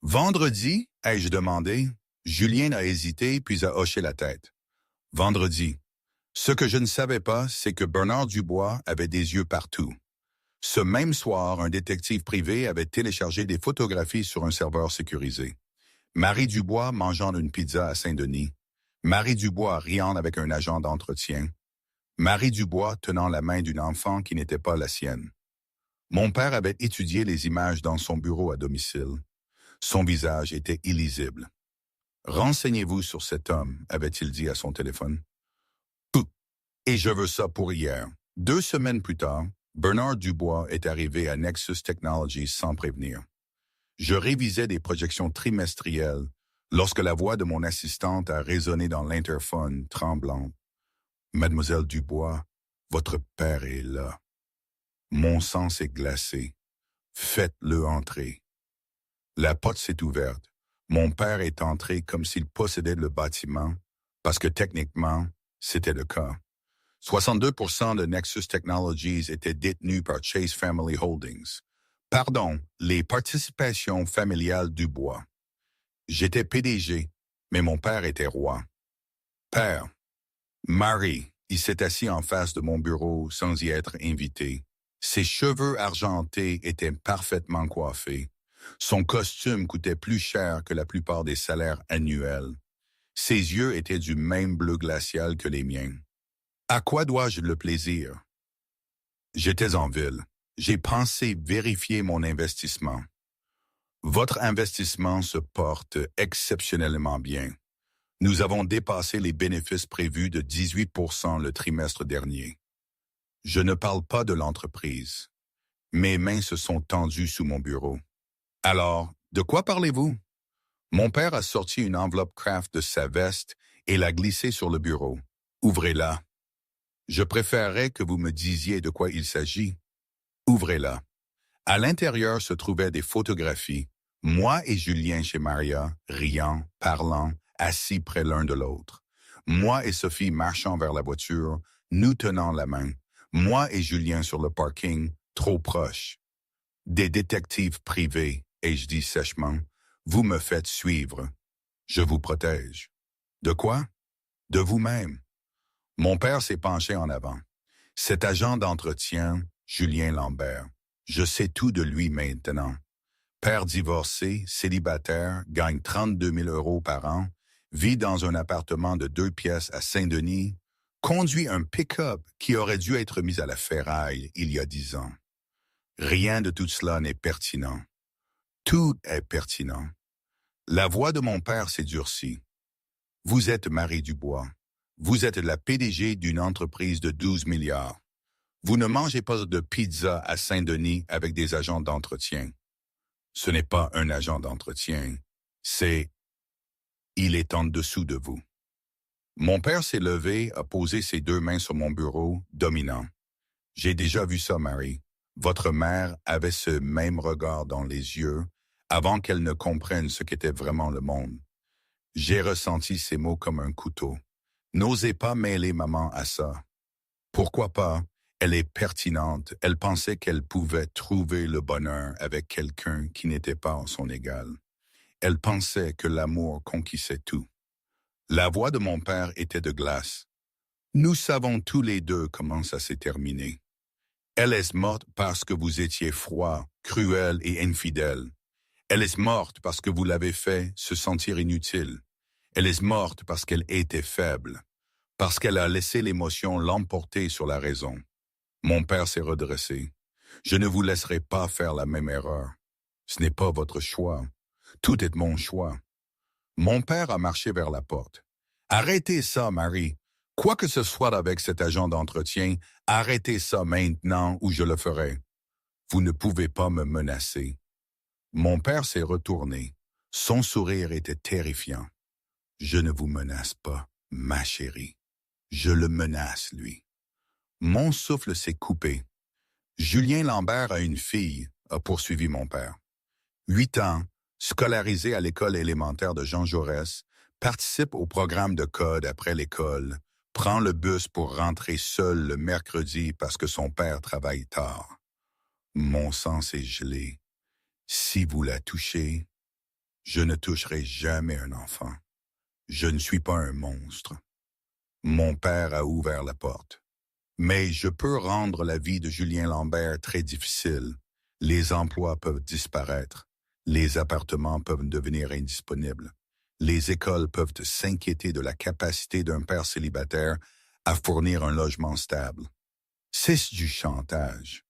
Vendredi, ai-je demandé. Julien a hésité puis a hoché la tête. Vendredi. Ce que je ne savais pas, c'est que Bernard Dubois avait des yeux partout. Ce même soir, un détective privé avait téléchargé des photographies sur un serveur sécurisé. Marie Dubois mangeant une pizza à Saint-Denis. Marie Dubois riant avec un agent d'entretien. Marie Dubois tenant la main d'une enfant qui n'était pas la sienne. Mon père avait étudié les images dans son bureau à domicile. Son visage était illisible. « Renseignez-vous sur cet homme », avait-il dit à son téléphone. « Et je veux ça pour hier. » 2 semaines plus tard, Bernard Dubois est arrivé à Nexus Technologies sans prévenir. Je révisais des projections trimestrielles lorsque la voix de mon assistante a résonné dans l'interphone, tremblante. « Mademoiselle Dubois, votre père est là. » Mon sang s'est glacé. « Faites-le entrer. » La porte s'est ouverte. Mon père est entré comme s'il possédait le bâtiment, parce que techniquement, c'était le cas. 62% de Nexus Technologies étaient détenus par Chase Family Holdings. Pardon, les participations familiales Dubois. J'étais PDG, mais mon père était roi. Père. Marie, il s'est assis en face de mon bureau sans y être invité. Ses cheveux argentés étaient parfaitement coiffés. Son costume coûtait plus cher que la plupart des salaires annuels. Ses yeux étaient du même bleu glacial que les miens. À quoi dois-je le plaisir? J'étais en ville. J'ai pensé vérifier mon investissement. Votre investissement se porte exceptionnellement bien. Nous avons dépassé les bénéfices prévus de 18% le trimestre dernier. Je ne parle pas de l'entreprise. Mes mains se sont tendues sous mon bureau. Alors, de quoi parlez-vous? Mon père a sorti une enveloppe Kraft de sa veste et l'a glissée sur le bureau. Ouvrez-la. Je préférerais que vous me disiez de quoi il s'agit. Ouvrez-la. À l'intérieur se trouvaient des photographies, moi et Julien chez Maria, riant, parlant, assis près l'un de l'autre. Moi et Sophie marchant vers la voiture, nous tenant la main. Moi et Julien sur le parking, trop proches. Des détectives privés, ai-je dit sèchement, vous me faites suivre. Je vous protège. De quoi? De vous-même. Mon père s'est penché en avant. Cet agent d'entretien, Julien Lambert, je sais tout de lui maintenant. Père divorcé, célibataire, gagne 32 000 € par an, vit dans un appartement de 2 pièces à Saint-Denis, conduit un pick-up qui aurait dû être mis à la ferraille il y a 10 ans. Rien de tout cela n'est pertinent. Tout est pertinent. La voix de mon père s'est durcie. Vous êtes Marie Dubois. Vous êtes la PDG d'une entreprise de 12 milliards. Vous ne mangez pas de pizza à Saint-Denis avec des agents d'entretien. Ce n'est pas un agent d'entretien, c'est... Il est en dessous de vous. Mon père s'est levé, a posé ses 2 mains sur mon bureau, dominant. J'ai déjà vu ça, Marie. Votre mère avait ce même regard dans les yeux avant qu'elle ne comprenne ce qu'était vraiment le monde. J'ai ressenti ces mots comme un couteau. N'osez pas mêler maman à ça. Pourquoi pas? Elle est pertinente. Elle pensait qu'elle pouvait trouver le bonheur avec quelqu'un qui n'était pas en son égal. Elle pensait que l'amour conquissait tout. La voix de mon père était de glace. Nous savons tous les deux comment ça s'est terminé. Elle est morte parce que vous étiez froid, cruel et infidèle. Elle est morte parce que vous l'avez fait se sentir inutile. Elle est morte parce qu'elle était faible, parce qu'elle a laissé l'émotion l'emporter sur la raison. Mon père s'est redressé. Je ne vous laisserai pas faire la même erreur. Ce n'est pas votre choix. Tout est mon choix. Mon père a marché vers la porte. Arrêtez ça, Marie. Quoi que ce soit avec cet agent d'entretien, arrêtez ça maintenant ou je le ferai. Vous ne pouvez pas me menacer. Mon père s'est retourné. Son sourire était terrifiant. Je ne vous menace pas, ma chérie. Je le menace, lui. Mon souffle s'est coupé. Julien Lambert a une fille, a poursuivi mon père. 8 ans, scolarisé à l'école élémentaire de Jean Jaurès, participe au programme de code après l'école, prend le bus pour rentrer seul le mercredi parce que son père travaille tard. Mon sang s'est gelé. Si vous la touchez, je ne toucherai jamais un enfant. Je ne suis pas un monstre. Mon père a ouvert la porte. Mais je peux rendre la vie de Julien Lambert très difficile. Les emplois peuvent disparaître. Les appartements peuvent devenir indisponibles. Les écoles peuvent s'inquiéter de la capacité d'un père célibataire à fournir un logement stable. C'est du chantage.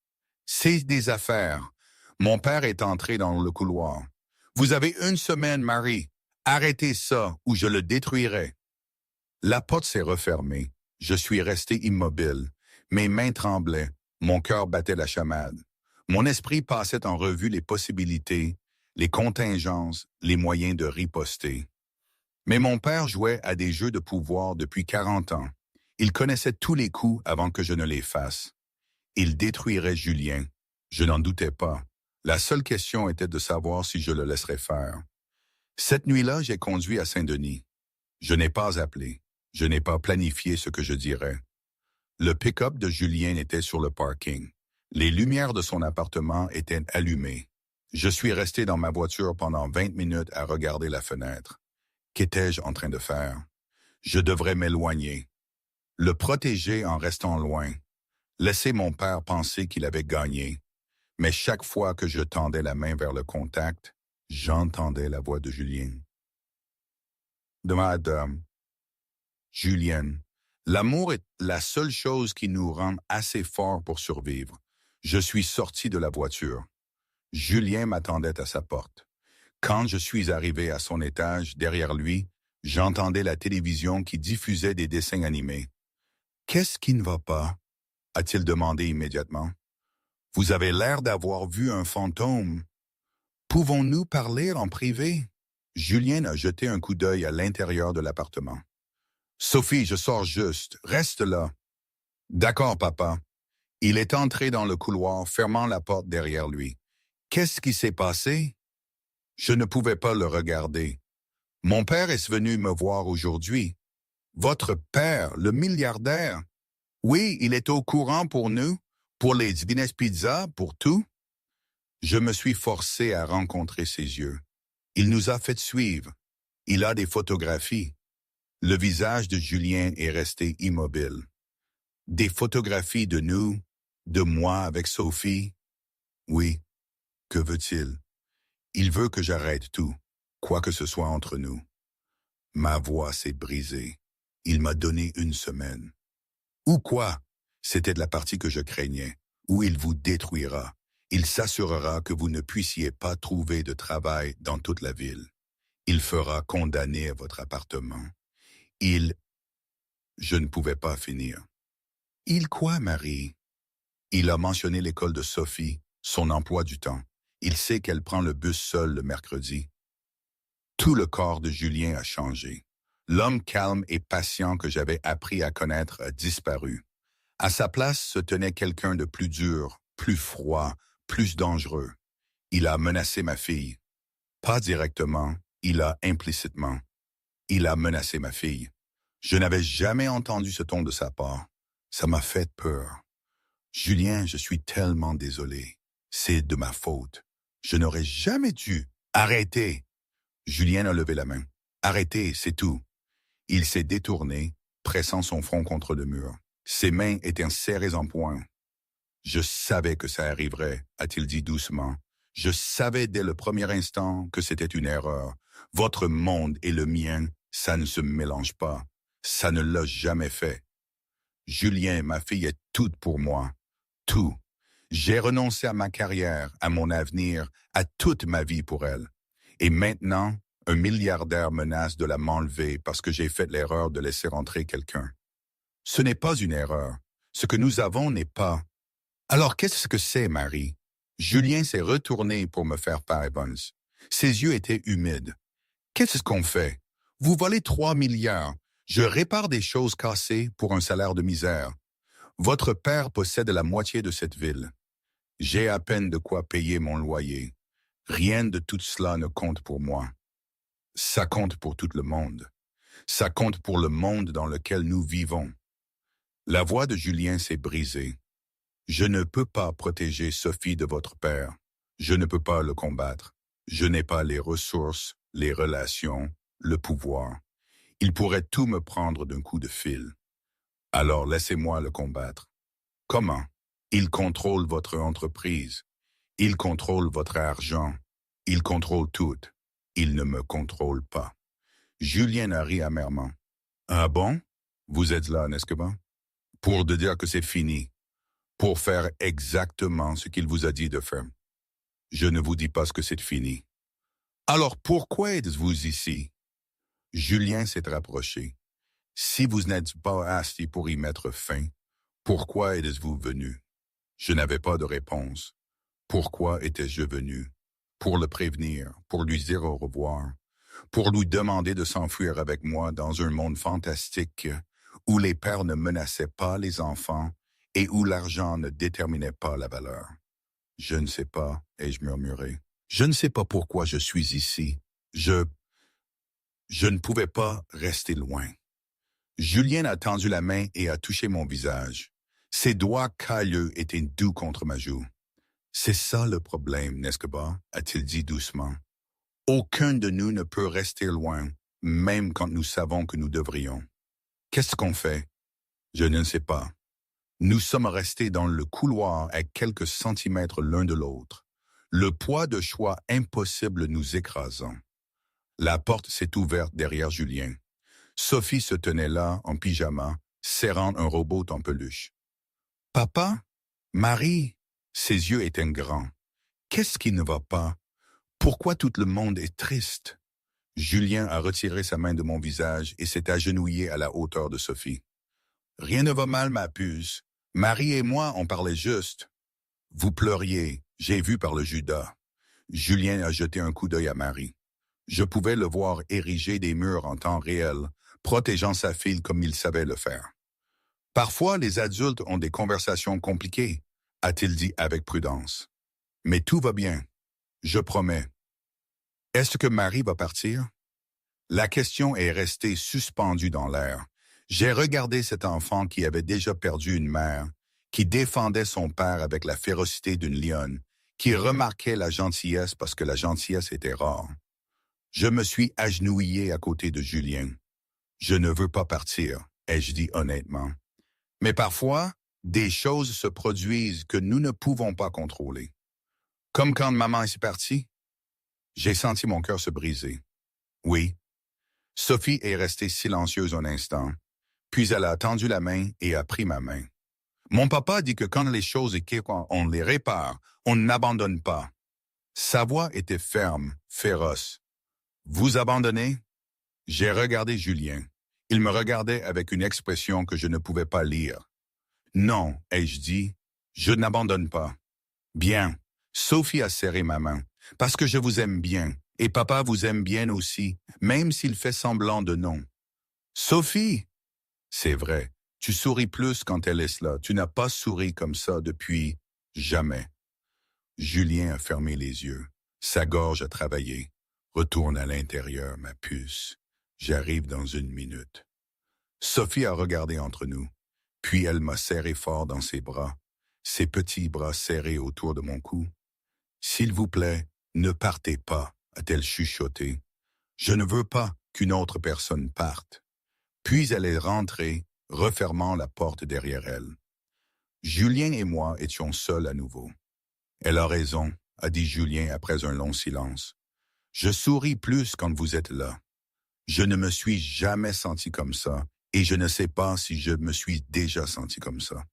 C'est des affaires. Mon père est entré dans le couloir. Vous avez 1 semaine, Marie. Arrêtez ça ou je le détruirai. La porte s'est refermée. Je suis resté immobile. Mes mains tremblaient. Mon cœur battait la chamade. Mon esprit passait en revue les possibilités, les contingences, les moyens de riposter. Mais mon père jouait à des jeux de pouvoir depuis 40 ans. Il connaissait tous les coups avant que je ne les fasse. Il détruirait Julien. Je n'en doutais pas. La seule question était de savoir si je le laisserais faire. Cette nuit-là, j'ai conduit à Saint-Denis. Je n'ai pas appelé. Je n'ai pas planifié ce que je dirais. Le pick-up de Julien était sur le parking. Les lumières de son appartement étaient allumées. Je suis resté dans ma voiture pendant 20 minutes à regarder la fenêtre. Qu'étais-je en train de faire? Je devrais m'éloigner. Le protéger en restant loin. Laisser mon père penser qu'il avait gagné. Mais chaque fois que je tendais la main vers le contact, j'entendais la voix de Julien. De madame. Julien. L'amour est la seule chose qui nous rend assez forts pour survivre. Je suis sorti de la voiture. Julien m'attendait à sa porte. Quand je suis arrivé à son étage, derrière lui, j'entendais la télévision qui diffusait des dessins animés. « Qu'est-ce qui ne va pas ?» a-t-il demandé immédiatement. « Vous avez l'air d'avoir vu un fantôme. Pouvons-nous parler en privé ?» Julien a jeté un coup d'œil à l'intérieur de l'appartement. « Sophie, je sors juste. Reste là. »« D'accord, papa. » Il est entré dans le couloir, fermant la porte derrière lui. « Qu'est-ce qui s'est passé? » Je ne pouvais pas le regarder. « Mon père est venu me voir aujourd'hui. »« Votre père, le milliardaire? » »« Oui, il est au courant pour nous, pour les Divines Pizzas, pour tout. » Je me suis forcé à rencontrer ses yeux. Il nous a fait suivre. Il a des photographies. Le visage de Julien est resté immobile. Des photographies de nous, de moi avec Sophie. Oui, que veut-il? Il veut que j'arrête tout, quoi que ce soit entre nous. Ma voix s'est brisée. Il m'a donné 1 semaine. Ou quoi? C'était de la partie que je craignais. Ou il vous détruira. Il s'assurera que vous ne puissiez pas trouver de travail dans toute la ville. Il fera condamner votre appartement. Je ne pouvais pas finir. Il quoi, Marie? Il a mentionné l'école de Sophie, son emploi du temps. Il sait qu'elle prend le bus seule le mercredi. Tout le corps de Julien a changé. L'homme calme et patient que j'avais appris à connaître a disparu. À sa place se tenait quelqu'un de plus dur, plus froid, plus dangereux. Il a menacé ma fille. Pas directement, il a implicitement. Il a menacé ma fille. Je n'avais jamais entendu ce ton de sa part. Ça m'a fait peur. Julien, je suis tellement désolé. C'est de ma faute. Je n'aurais jamais dû. Arrêtez! Julien a levé la main. Arrêtez, c'est tout. Il s'est détourné, pressant son front contre le mur. Ses mains étaient serrées en poing. Je savais que ça arriverait, a-t-il dit doucement. Je savais dès le premier instant que c'était une erreur. Votre monde et le mien, ça ne se mélange pas. Ça ne l'a jamais fait. Julien, ma fille est toute pour moi. Tout. J'ai renoncé à ma carrière, à mon avenir, à toute ma vie pour elle. Et maintenant, un milliardaire menace de la m'enlever parce que j'ai fait l'erreur de laisser entrer quelqu'un. Ce n'est pas une erreur. Ce que nous avons n'est pas. Alors qu'est-ce que c'est, Marie? Julien s'est retourné pour me faire part Evans. Ses yeux étaient humides. Qu'est-ce qu'on fait? Vous volez 3 milliards. Je répare des choses cassées pour un salaire de misère. Votre père possède la moitié de cette ville. J'ai à peine de quoi payer mon loyer. Rien de tout cela ne compte pour moi. Ça compte pour tout le monde. Ça compte pour le monde dans lequel nous vivons. La voix de Julien s'est brisée. Je ne peux pas protéger Sophie de votre père. Je ne peux pas le combattre. Je n'ai pas les ressources, les relations, le pouvoir. Il pourrait tout me prendre d'un coup de fil. Alors laissez-moi le combattre. Comment? Il contrôle votre entreprise. Il contrôle votre argent. Il contrôle tout. Il ne me contrôle pas. Julien a ri amèrement. Ah bon? Vous êtes là, n'est-ce pas? Pour de dire que c'est fini. Pour faire exactement ce qu'il vous a dit de faire. Je ne vous dis pas ce que c'est fini. Alors pourquoi êtes-vous ici? Julien s'est rapproché. Si vous n'êtes pas assis pour y mettre fin, pourquoi êtes-vous venu? Je n'avais pas de réponse. Pourquoi étais-je venu? Pour le prévenir, pour lui dire au revoir, pour lui demander de s'enfuir avec moi dans un monde fantastique où les pères ne menaçaient pas les enfants et où l'argent ne déterminait pas la valeur. Je ne sais pas, ai-je murmuré. Je ne sais pas pourquoi je suis ici. Je ne pouvais pas rester loin. Julien a tendu la main et a touché mon visage. Ses doigts cailleux étaient doux contre ma joue. C'est ça le problème, n'est-ce pas? A-t-il dit doucement. Aucun de nous ne peut rester loin, même quand nous savons que nous devrions. Qu'est-ce qu'on fait? Je ne sais pas. Nous sommes restés dans le couloir à quelques centimètres l'un de l'autre, le poids de choix impossible nous écrasant. La porte s'est ouverte derrière Julien. Sophie se tenait là, en pyjama, serrant un robot en peluche. « Papa? Marie? » Ses yeux étaient grands. « Qu'est-ce qui ne va pas? Pourquoi tout le monde est triste? » Julien a retiré sa main de mon visage et s'est agenouillé à la hauteur de Sophie. « Rien ne va mal, ma puce. Marie et moi, on parlait juste. »« Vous pleuriez, j'ai vu par le Judas. » Julien a jeté un coup d'œil à Marie. Je pouvais le voir ériger des murs en temps réel, protégeant sa fille comme il savait le faire. « Parfois, les adultes ont des conversations compliquées, » a-t-il dit avec prudence. « Mais tout va bien. Je promets. » Est-ce que Marie va partir? La question est restée suspendue dans l'air. J'ai regardé cet enfant qui avait déjà perdu une mère, qui défendait son père avec la férocité d'une lionne, qui remarquait la gentillesse parce que la gentillesse était rare. Je me suis agenouillé à côté de Julien. Je ne veux pas partir, ai-je dit honnêtement. Mais parfois, des choses se produisent que nous ne pouvons pas contrôler. Comme quand maman est partie. J'ai senti mon cœur se briser. Oui. Sophie est restée silencieuse un instant, puis elle a tendu la main et a pris ma main. Mon papa dit que quand les choses équipent, on les répare, on n'abandonne pas. Sa voix était ferme, féroce. Vous abandonnez? J'ai regardé Julien. Il me regardait avec une expression que je ne pouvais pas lire. Non, ai-je dit, je n'abandonne pas. Bien. Sophie a serré ma main. Parce que je vous aime bien. Et papa vous aime bien aussi, même s'il fait semblant de non. Sophie! C'est vrai, tu souris plus quand elle est là. Tu n'as pas souri comme ça depuis jamais. Julien a fermé les yeux. Sa gorge a travaillé. Retourne à l'intérieur, ma puce. J'arrive dans 1 minute. Sophie a regardé entre nous. Puis elle m'a serré fort dans ses bras, ses petits bras serrés autour de mon cou. « S'il vous plaît, ne partez pas, » a-t-elle chuchoté. « Je ne veux pas qu'une autre personne parte. » Puis elle est rentrée, refermant la porte derrière elle. Julien et moi étions seuls à nouveau. « Elle a raison, » a dit Julien après un long silence. « Je souris plus quand vous êtes là. Je ne me suis jamais senti comme ça, et je ne sais pas si je me suis déjà senti comme ça.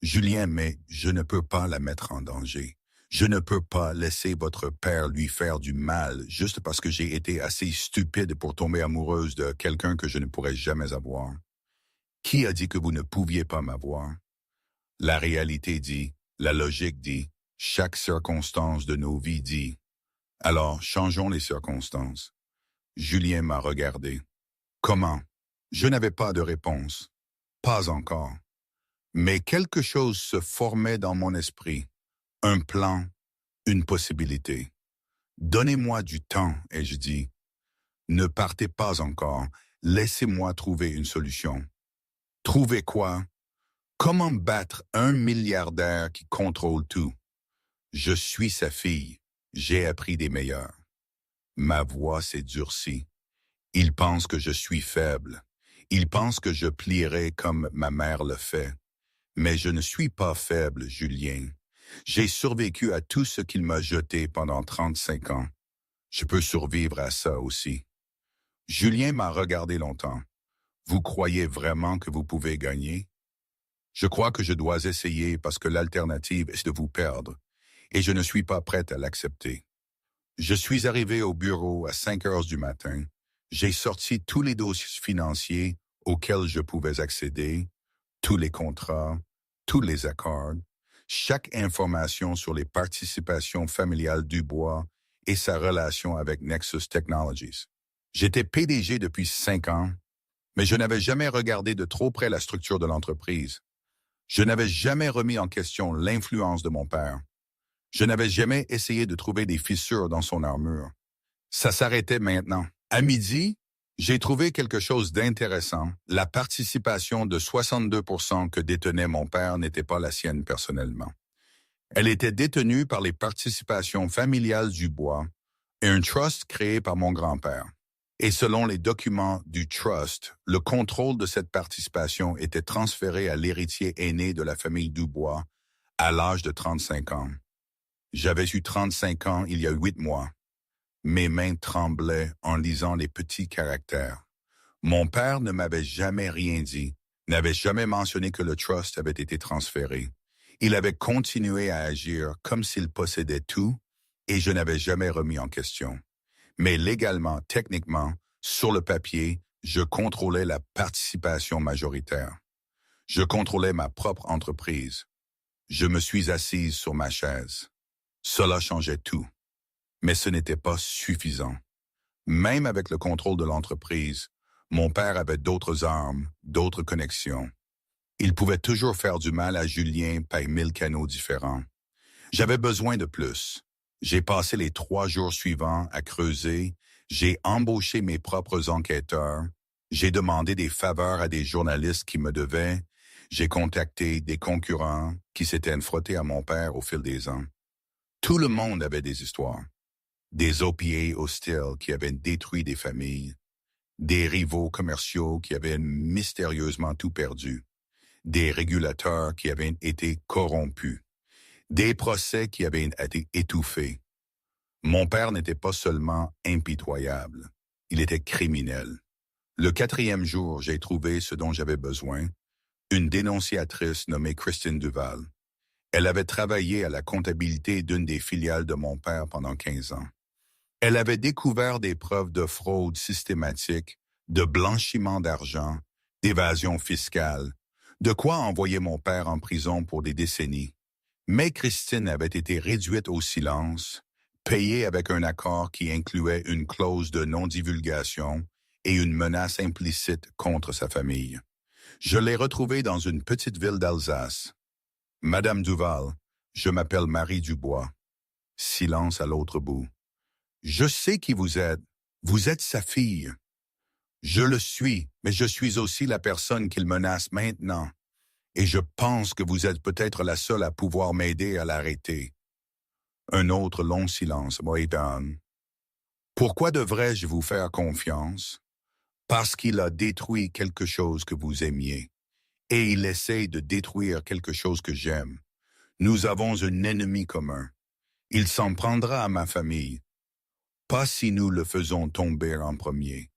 Julien, mais je ne peux pas la mettre en danger. Je ne peux pas laisser votre père lui faire du mal juste parce que j'ai été assez stupide pour tomber amoureuse de quelqu'un que je ne pourrais jamais avoir. Qui a dit que vous ne pouviez pas m'avoir? La réalité dit, la logique dit, chaque circonstance de nos vies dit. Alors, changeons les circonstances. Julien m'a regardé. Comment? Je n'avais pas de réponse. Pas encore. Mais quelque chose se formait dans mon esprit. Un plan, une possibilité. Donnez-moi du temps, ai-je dit. Ne partez pas encore. Laissez-moi trouver une solution. Trouver quoi? Comment battre un milliardaire qui contrôle tout? Je suis sa fille. J'ai appris des meilleurs. Ma voix s'est durcie. Il pense que je suis faible. Il pense que je plierai comme ma mère le fait. Mais je ne suis pas faible, Julien. J'ai survécu à tout ce qu'il m'a jeté pendant 35 ans. Je peux survivre à ça aussi. Julien m'a regardé longtemps. Vous croyez vraiment que vous pouvez gagner? Je crois que je dois essayer parce que l'alternative est de vous perdre, et je ne suis pas prête à l'accepter. Je suis arrivé au bureau à 5 heures du matin. J'ai sorti tous les dossiers financiers auxquels je pouvais accéder, tous les contrats, tous les accords, chaque information sur les participations familiales Dubois et sa relation avec Nexus Technologies. J'étais PDG depuis 5 ans, mais je n'avais jamais regardé de trop près la structure de l'entreprise. Je n'avais jamais remis en question l'influence de mon père. Je n'avais jamais essayé de trouver des fissures dans son armure. Ça s'arrêtait maintenant. À midi, j'ai trouvé quelque chose d'intéressant. La participation de 62% que détenait mon père n'était pas la sienne personnellement. Elle était détenue par les participations familiales du bois et un trust créé par mon grand-père. Et selon les documents du trust, le contrôle de cette participation était transféré à l'héritier aîné de la famille Dubois à l'âge de 35 ans. J'avais eu 35 ans il y a 8 mois. Mes mains tremblaient en lisant les petits caractères. Mon père ne m'avait jamais rien dit, n'avait jamais mentionné que le trust avait été transféré. Il avait continué à agir comme s'il possédait tout et je n'avais jamais remis en question. Mais légalement, techniquement, sur le papier, je contrôlais la participation majoritaire. Je contrôlais ma propre entreprise. Je me suis assise sur ma chaise. Cela changeait tout. Mais ce n'était pas suffisant. Même avec le contrôle de l'entreprise, mon père avait d'autres armes, d'autres connexions. Il pouvait toujours faire du mal à Julien par 1000 canaux différents. J'avais besoin de plus. J'ai passé les 3 jours suivants à creuser, j'ai embauché mes propres enquêteurs, j'ai demandé des faveurs à des journalistes qui me devaient, j'ai contacté des concurrents qui s'étaient frottés à mon père au fil des ans. Tout le monde avait des histoires. Des OPA hostiles qui avaient détruit des familles, des rivaux commerciaux qui avaient mystérieusement tout perdu, des régulateurs qui avaient été corrompus, des procès qui avaient été étouffés. Mon père n'était pas seulement impitoyable, il était criminel. Le 4e jour, j'ai trouvé ce dont j'avais besoin, une dénonciatrice nommée Christine Duval. Elle avait travaillé à la comptabilité d'une des filiales de mon père pendant 15 ans. Elle avait découvert des preuves de fraude systématique, de blanchiment d'argent, d'évasion fiscale, de quoi envoyer mon père en prison pour des décennies. Mais Christine avait été réduite au silence, payée avec un accord qui incluait une clause de non-divulgation et une menace implicite contre sa famille. Je l'ai retrouvée dans une petite ville d'Alsace. « Madame Duval, je m'appelle Marie Dubois. » Silence à l'autre bout. « Je sais qui vous êtes. Vous êtes sa fille. » « Je le suis, mais je suis aussi la personne qu'il menace maintenant. Et je pense que vous êtes peut-être la seule à pouvoir m'aider à l'arrêter. » Un autre long silence. Moïdan. « Pourquoi devrais-je vous faire confiance? Parce qu'il a détruit quelque chose que vous aimiez. Et il essaie de détruire quelque chose que j'aime. Nous avons un ennemi commun. Il s'en prendra à ma famille. Pas si nous le faisons tomber en premier.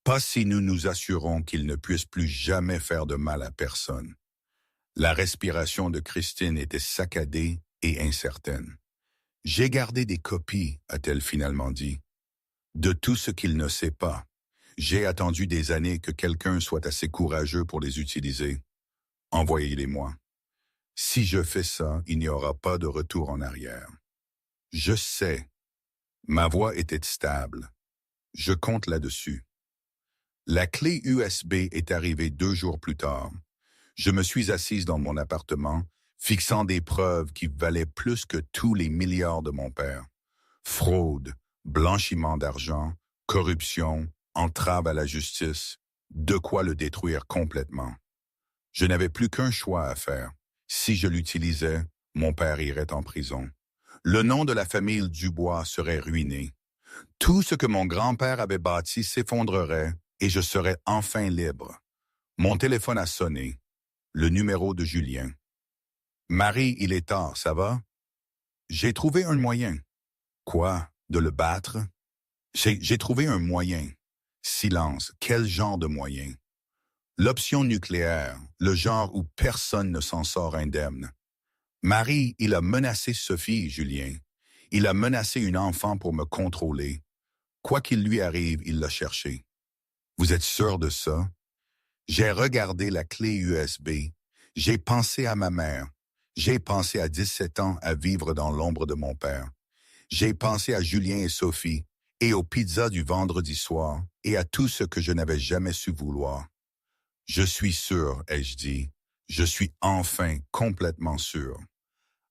Pas si nous nous assurons qu'il ne puisse plus jamais faire de mal à personne. » La respiration de Christine était saccadée et incertaine. « J'ai gardé des copies, a-t-elle finalement dit, de tout ce qu'il ne sait pas. J'ai attendu des années que quelqu'un soit assez courageux pour les utiliser. Envoyez-les-moi. Si je fais ça, il n'y aura pas de retour en arrière. Je sais. » Ma voix était stable. Je compte là-dessus. La clé USB est arrivée 2 jours plus tard. Je me suis assise dans mon appartement, fixant des preuves qui valaient plus que tous les milliards de mon père. Fraude, blanchiment d'argent, corruption, entrave à la justice, de quoi le détruire complètement. Je n'avais plus qu'un choix à faire. Si je l'utilisais, mon père irait en prison. Le nom de la famille Dubois serait ruiné. Tout ce que mon grand-père avait bâti s'effondrerait et je serais enfin libre. Mon téléphone a sonné. Le numéro de Julien. Marie, il est tard, ça va? J'ai trouvé un moyen. Quoi? De le battre? J'ai trouvé un moyen. Silence. Quel genre de moyen? L'option nucléaire, le genre où personne ne s'en sort indemne. Marie, il a menacé Sophie, Julien. Il a menacé une enfant pour me contrôler. Quoi qu'il lui arrive, il l'a cherché. Vous êtes sûr de ça? J'ai regardé la clé USB. J'ai pensé à ma mère. J'ai pensé à 17 ans à vivre dans l'ombre de mon père. J'ai pensé à Julien et Sophie, et aux pizzas du vendredi soir, et à tout ce que je n'avais jamais su vouloir. Je suis sûr, ai-je dit. Je suis enfin complètement sûr.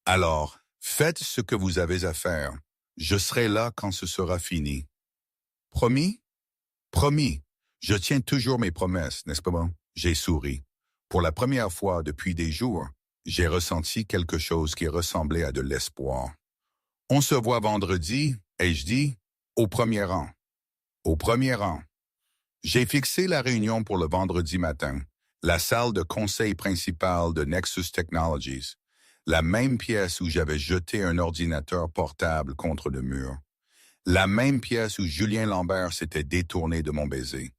Alors, faites ce que vous avez à faire. Je serai là quand ce sera fini. Promis? Promis. Je tiens toujours mes promesses, n'est-ce pas bon? J'ai souri. Pour la première fois depuis des jours, j'ai ressenti quelque chose qui ressemblait à de l'espoir. On se voit vendredi, ai-je dit, au premier rang. Au premier rang. J'ai fixé la réunion pour le vendredi matin, la salle de conseil principale de Nexus Technologies, la même pièce où j'avais jeté un ordinateur portable contre le mur, la même pièce où Julien Lambert s'était détourné de mon baiser.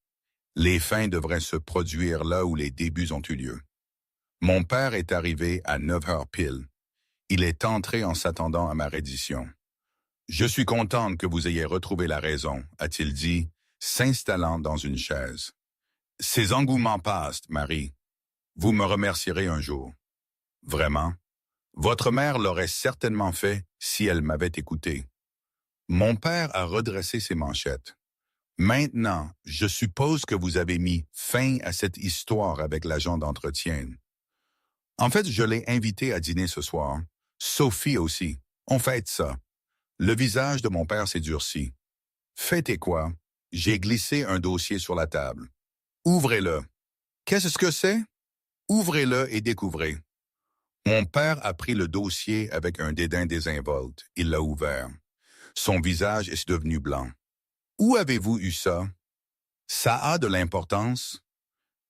Les fins devraient se produire là où les débuts ont eu lieu. Mon père est arrivé à 9 heures pile. Il est entré en s'attendant à ma reddition. « Je suis contente que vous ayez retrouvé la raison », a-t-il dit, s'installant dans une chaise. « Ces engouements passent, Marie. Vous me remercierez un jour. » « Vraiment? Votre mère l'aurait certainement fait si elle m'avait écouté. » Mon père a redressé ses manchettes. « Maintenant, je suppose que vous avez mis fin à cette histoire avec l'agent d'entretien. » En fait, je l'ai invitée à dîner ce soir. Sophie aussi. On fête ça. Le visage de mon père s'est durci. « Fêtez quoi? » J'ai glissé un dossier sur la table. « Ouvrez-le. »« Qu'est-ce que c'est? » »« Ouvrez-le et découvrez. » Mon père a pris le dossier avec un dédain désinvolte. Il l'a ouvert. Son visage est devenu blanc. « Où avez-vous eu ça? »« Ça a de l'importance.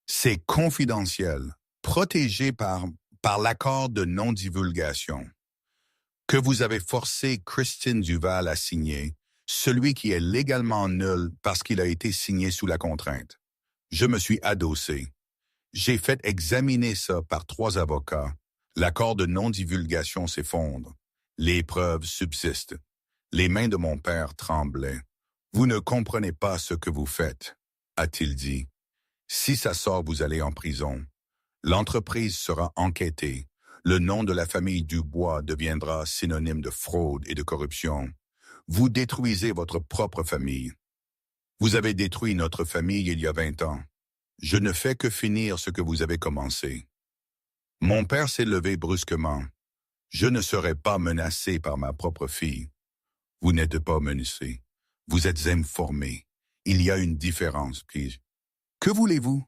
C'est confidentiel, protégé par l'accord de non-divulgation que vous avez forcé Christine Duval à signer, celui qui est légalement nul parce qu'il a été signé sous la contrainte. Je me suis adossé. J'ai fait examiner ça par 3 avocats. L'accord de non-divulgation s'effondre. Les preuves subsistent. Les mains de mon père tremblaient. « Vous ne comprenez pas ce que vous faites, » a-t-il dit. « Si ça sort, vous allez en prison. L'entreprise sera enquêtée. Le nom de la famille Dubois deviendra synonyme de fraude et de corruption. Vous détruisez votre propre famille. Vous avez détruit notre famille il y a 20 ans. Je ne fais que finir ce que vous avez commencé. » Mon père s'est levé brusquement. « Je ne serai pas menacé par ma propre fille. » « Vous n'êtes pas menacé. Vous êtes informé. Il y a une différence, puis. Que voulez-vous?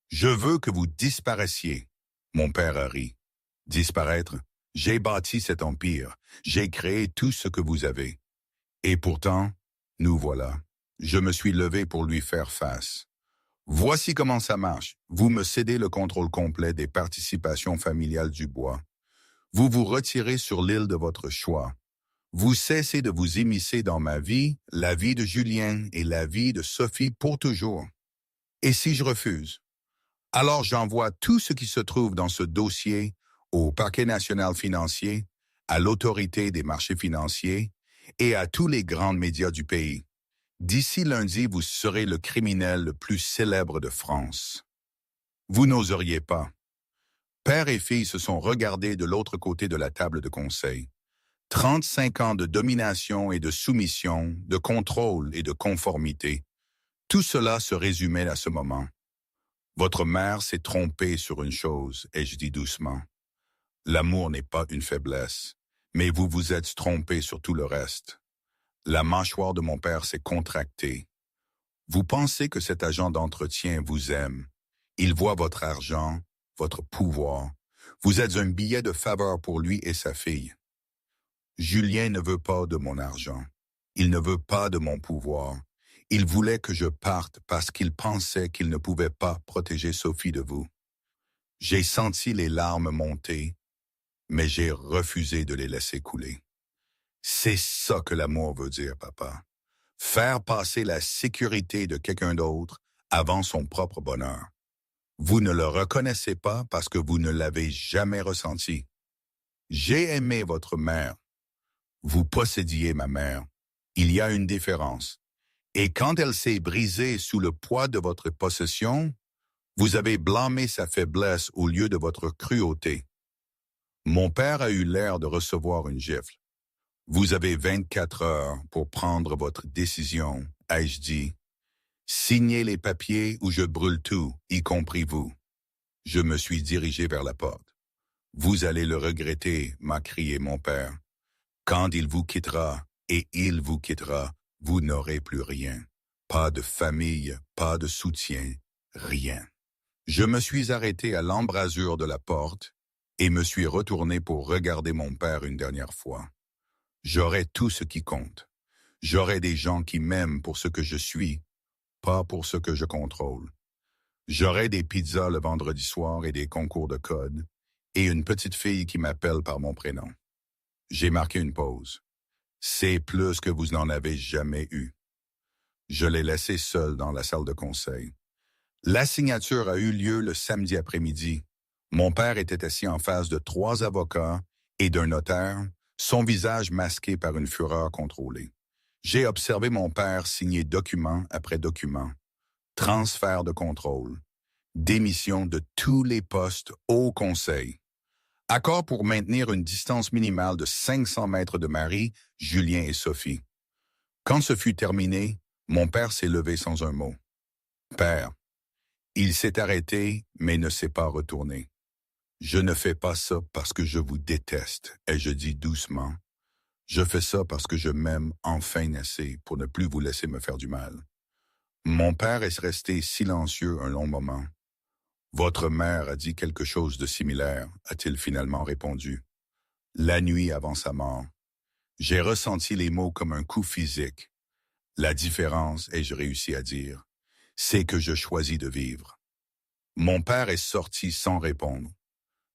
Je veux que vous disparaissiez. » Mon père a ri. « Disparaître? J'ai bâti cet empire. J'ai créé tout ce que vous avez. Et pourtant, nous voilà. » Je me suis levé pour lui faire face. « Voici comment ça marche. Vous me cédez le contrôle complet des participations familiales Dubois. Vous vous retirez sur l'île de votre choix. Vous cessez de vous immiscer dans ma vie, la vie de Julien et la vie de Sophie pour toujours. Et si je refuse? Alors j'envoie tout ce qui se trouve dans ce dossier au Parquet national financier, à l'Autorité des marchés financiers et à tous les grands médias du pays. D'ici lundi, vous serez le criminel le plus célèbre de France. » Vous n'oseriez pas. Père et fille se sont regardés de l'autre côté de la table de conseil. 35 ans de domination et de soumission, de contrôle et de conformité. Tout cela se résumait à ce moment. Votre mère s'est trompée sur une chose, ai-je dit doucement. L'amour n'est pas une faiblesse, mais vous vous êtes trompé sur tout le reste. La mâchoire de mon père s'est contractée. Vous pensez que cet agent d'entretien vous aime. Il voit votre argent, votre pouvoir. Vous êtes un billet de faveur pour lui et sa fille. Julien ne veut pas de mon argent. Il ne veut pas de mon pouvoir. Il voulait que je parte parce qu'il pensait qu'il ne pouvait pas protéger Sophie de vous. J'ai senti les larmes monter, mais j'ai refusé de les laisser couler. C'est ça que l'amour veut dire, papa. Faire passer la sécurité de quelqu'un d'autre avant son propre bonheur. Vous ne le reconnaissez pas parce que vous ne l'avez jamais ressenti. J'ai aimé votre mère. Vous possédiez ma mère. Il y a une différence. Et quand elle s'est brisée sous le poids de votre possession, vous avez blâmé sa faiblesse au lieu de votre cruauté. Mon père a eu l'air de recevoir une gifle. Vous avez 24 heures pour prendre votre décision, ai-je dit. Signez les papiers ou je brûle tout, y compris vous. Je me suis dirigé vers la porte. Vous allez le regretter, m'a crié mon père. Quand il vous quittera, et il vous quittera, vous n'aurez plus rien. Pas de famille, pas de soutien, rien. Je me suis arrêté à l'embrasure de la porte et me suis retourné pour regarder mon père une dernière fois. J'aurai tout ce qui compte. J'aurai des gens qui m'aiment pour ce que je suis, pas pour ce que je contrôle. J'aurai des pizzas le vendredi soir et des concours de code, et une petite fille qui m'appelle par mon prénom. J'ai marqué une pause. C'est plus que vous n'en avez jamais eu. Je l'ai laissé seul dans la salle de conseil. La signature a eu lieu le samedi après-midi. Mon père était assis en face de 3 avocats et d'un notaire, son visage masqué par une fureur contrôlée. J'ai observé mon père signer document après document. Transfert de contrôle. Démission de tous les postes au conseil. Accord pour maintenir une distance minimale de 500 mètres de Marie, Julien et Sophie. Quand ce fut terminé, mon père s'est levé sans un mot. Père, il s'est arrêté, mais ne s'est pas retourné. Je ne fais pas ça parce que je vous déteste, ai-je dit doucement. Je fais ça parce que je m'aime enfin assez pour ne plus vous laisser me faire du mal. Mon père est resté silencieux un long moment. Votre mère a dit quelque chose de similaire, a-t-il finalement répondu. La nuit avant sa mort. J'ai ressenti les mots comme un coup physique. La différence, ai-je réussi à dire, c'est que je choisis de vivre. Mon père est sorti sans répondre.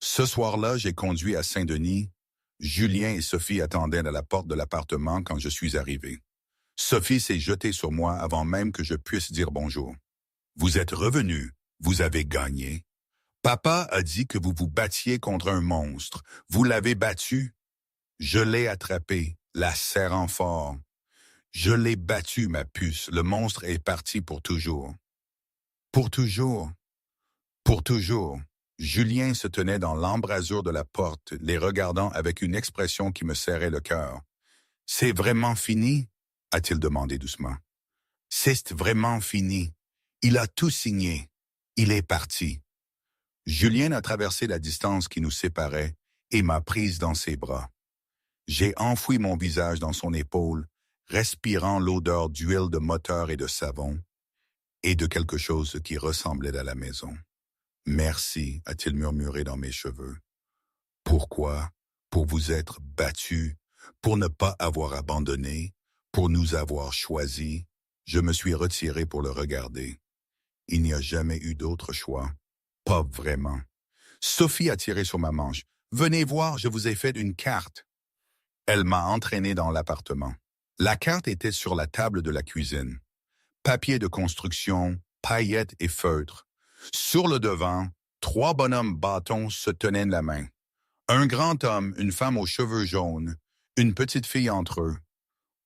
Ce soir-là, j'ai conduit à Saint-Denis. Julien et Sophie attendaient à la porte de l'appartement quand je suis arrivé. Sophie s'est jetée sur moi avant même que je puisse dire bonjour. Vous êtes revenu, vous avez gagné. Papa a dit que vous vous battiez contre un monstre. Vous l'avez battu. Je l'ai attrapé, la serrant fort. Je l'ai battu, ma puce. Le monstre est parti pour toujours. Pour toujours. Pour toujours. Julien se tenait dans l'embrasure de la porte, les regardant avec une expression qui me serrait le cœur. « C'est vraiment fini ?» a-t-il demandé doucement. « C'est vraiment fini. Il a tout signé. Il est parti. » Julien a traversé la distance qui nous séparait et m'a prise dans ses bras. J'ai enfoui mon visage dans son épaule, respirant l'odeur d'huile de moteur et de savon, et de quelque chose qui ressemblait à la maison. « Merci » a-t-il murmuré dans mes cheveux. « Pourquoi? Pour vous être battu, pour ne pas avoir abandonné, pour nous avoir choisis. » Je me suis retiré pour le regarder. Il n'y a jamais eu d'autre choix. Pas vraiment. Sophie a tiré sur ma manche. « Venez voir, je vous ai fait une carte. » Elle m'a entraîné dans l'appartement. La carte était sur la table de la cuisine. Papier de construction, paillettes et feutres. Sur le devant, 3 bonhommes bâtons se tenaient la main. Un grand homme, une femme aux cheveux jaunes, une petite fille entre eux.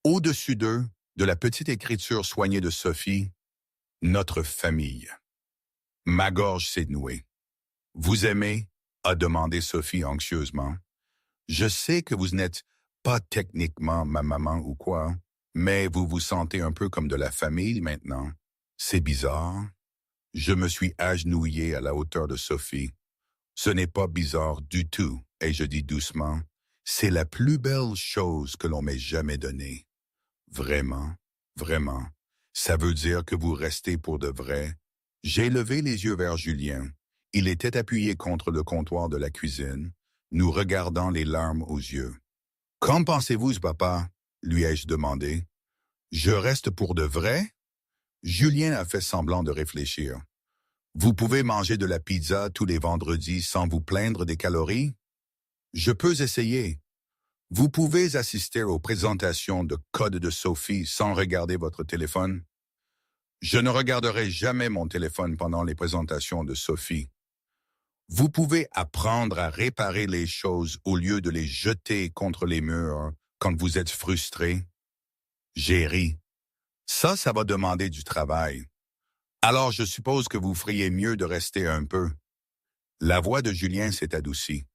Au-dessus d'eux, de la petite écriture soignée de Sophie, « Notre famille ». Ma gorge s'est nouée. « Vous aimez ?» a demandé Sophie anxieusement. « Je sais que vous n'êtes pas techniquement ma maman ou quoi, mais vous vous sentez un peu comme de la famille maintenant. C'est bizarre. Je me suis agenouillé à la hauteur de Sophie. Ce n'est pas bizarre du tout, et je dis doucement, c'est la plus belle chose que l'on m'ait jamais donnée. Vraiment, vraiment. Ça veut dire que vous restez pour de vrai. J'ai levé les yeux vers Julien. Il était appuyé contre le comptoir de la cuisine, nous regardant les larmes aux yeux. Qu'en pensez-vous, papa? Lui ai-je demandé. Je reste pour de vrai? Julien a fait semblant de réfléchir. Vous pouvez manger de la pizza tous les vendredis sans vous plaindre des calories? Je peux essayer. Vous pouvez assister aux présentations de Code de Sophie sans regarder votre téléphone? Je ne regarderai jamais mon téléphone pendant les présentations de Sophie. Vous pouvez apprendre à réparer les choses au lieu de les jeter contre les murs quand vous êtes frustré. J'ai ri. Ça va demander du travail. Alors je suppose que vous feriez mieux de rester un peu. La voix de Julien s'est adoucie.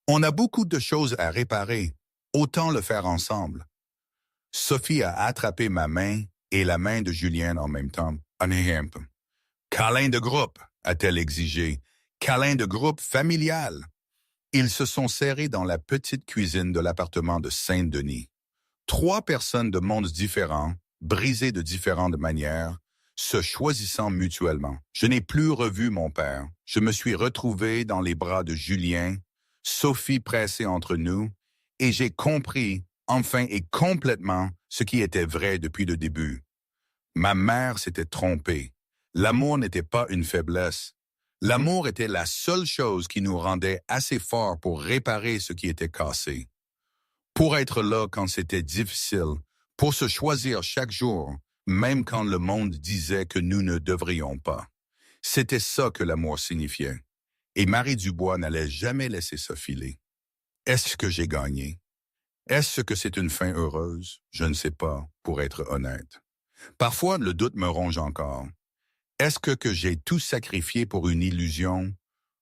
On a beaucoup de choses à réparer. Autant le faire ensemble. Sophie a attrapé ma main et la main de Julien en même temps. Câlin de groupe, a-t-elle exigé. Câlin de groupe familial. Ils se sont serrés dans la petite cuisine de l'appartement de Saint-Denis. 3 personnes de mondes différents, brisées de différentes manières, se choisissant mutuellement. Je n'ai plus revu mon père. Je me suis retrouvé dans les bras de Julien, Sophie pressée entre nous, et j'ai compris, enfin et complètement, ce qui était vrai depuis le début. Ma mère s'était trompée. L'amour n'était pas une faiblesse. L'amour était la seule chose qui nous rendait assez forts pour réparer ce qui était cassé. Pour être là quand c'était difficile, pour se choisir chaque jour, même quand le monde disait que nous ne devrions pas. C'était ça que l'amour signifiait. Et Marie Dubois n'allait jamais laisser ça filer. Est-ce que j'ai gagné? Est-ce que c'est une fin heureuse? Je ne sais pas, pour être honnête. Parfois, le doute me ronge encore. Est-ce que j'ai tout sacrifié pour une illusion?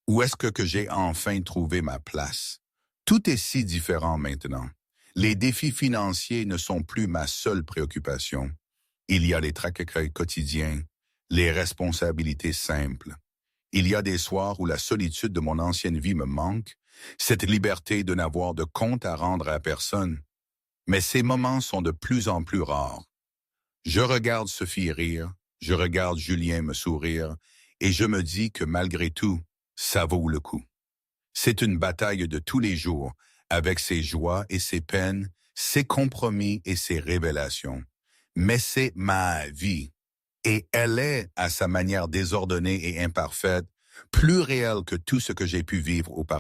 Ou est-ce que j'ai enfin trouvé ma place? Tout est si différent maintenant. Les défis financiers ne sont plus ma seule préoccupation. Il y a les tracas quotidiens, les responsabilités simples. Il y a des soirs où la solitude de mon ancienne vie me manque, cette liberté de n'avoir de compte à rendre à personne. Mais ces moments sont de plus en plus rares. Je regarde Sophie rire, je regarde Julien me sourire, et je me dis que malgré tout, ça vaut le coup. C'est une bataille de tous les jours, avec ses joies et ses peines, ses compromis et ses révélations. Mais c'est ma vie, et elle est, à sa manière désordonnée et imparfaite, plus réelle que tout ce que j'ai pu vivre auparavant.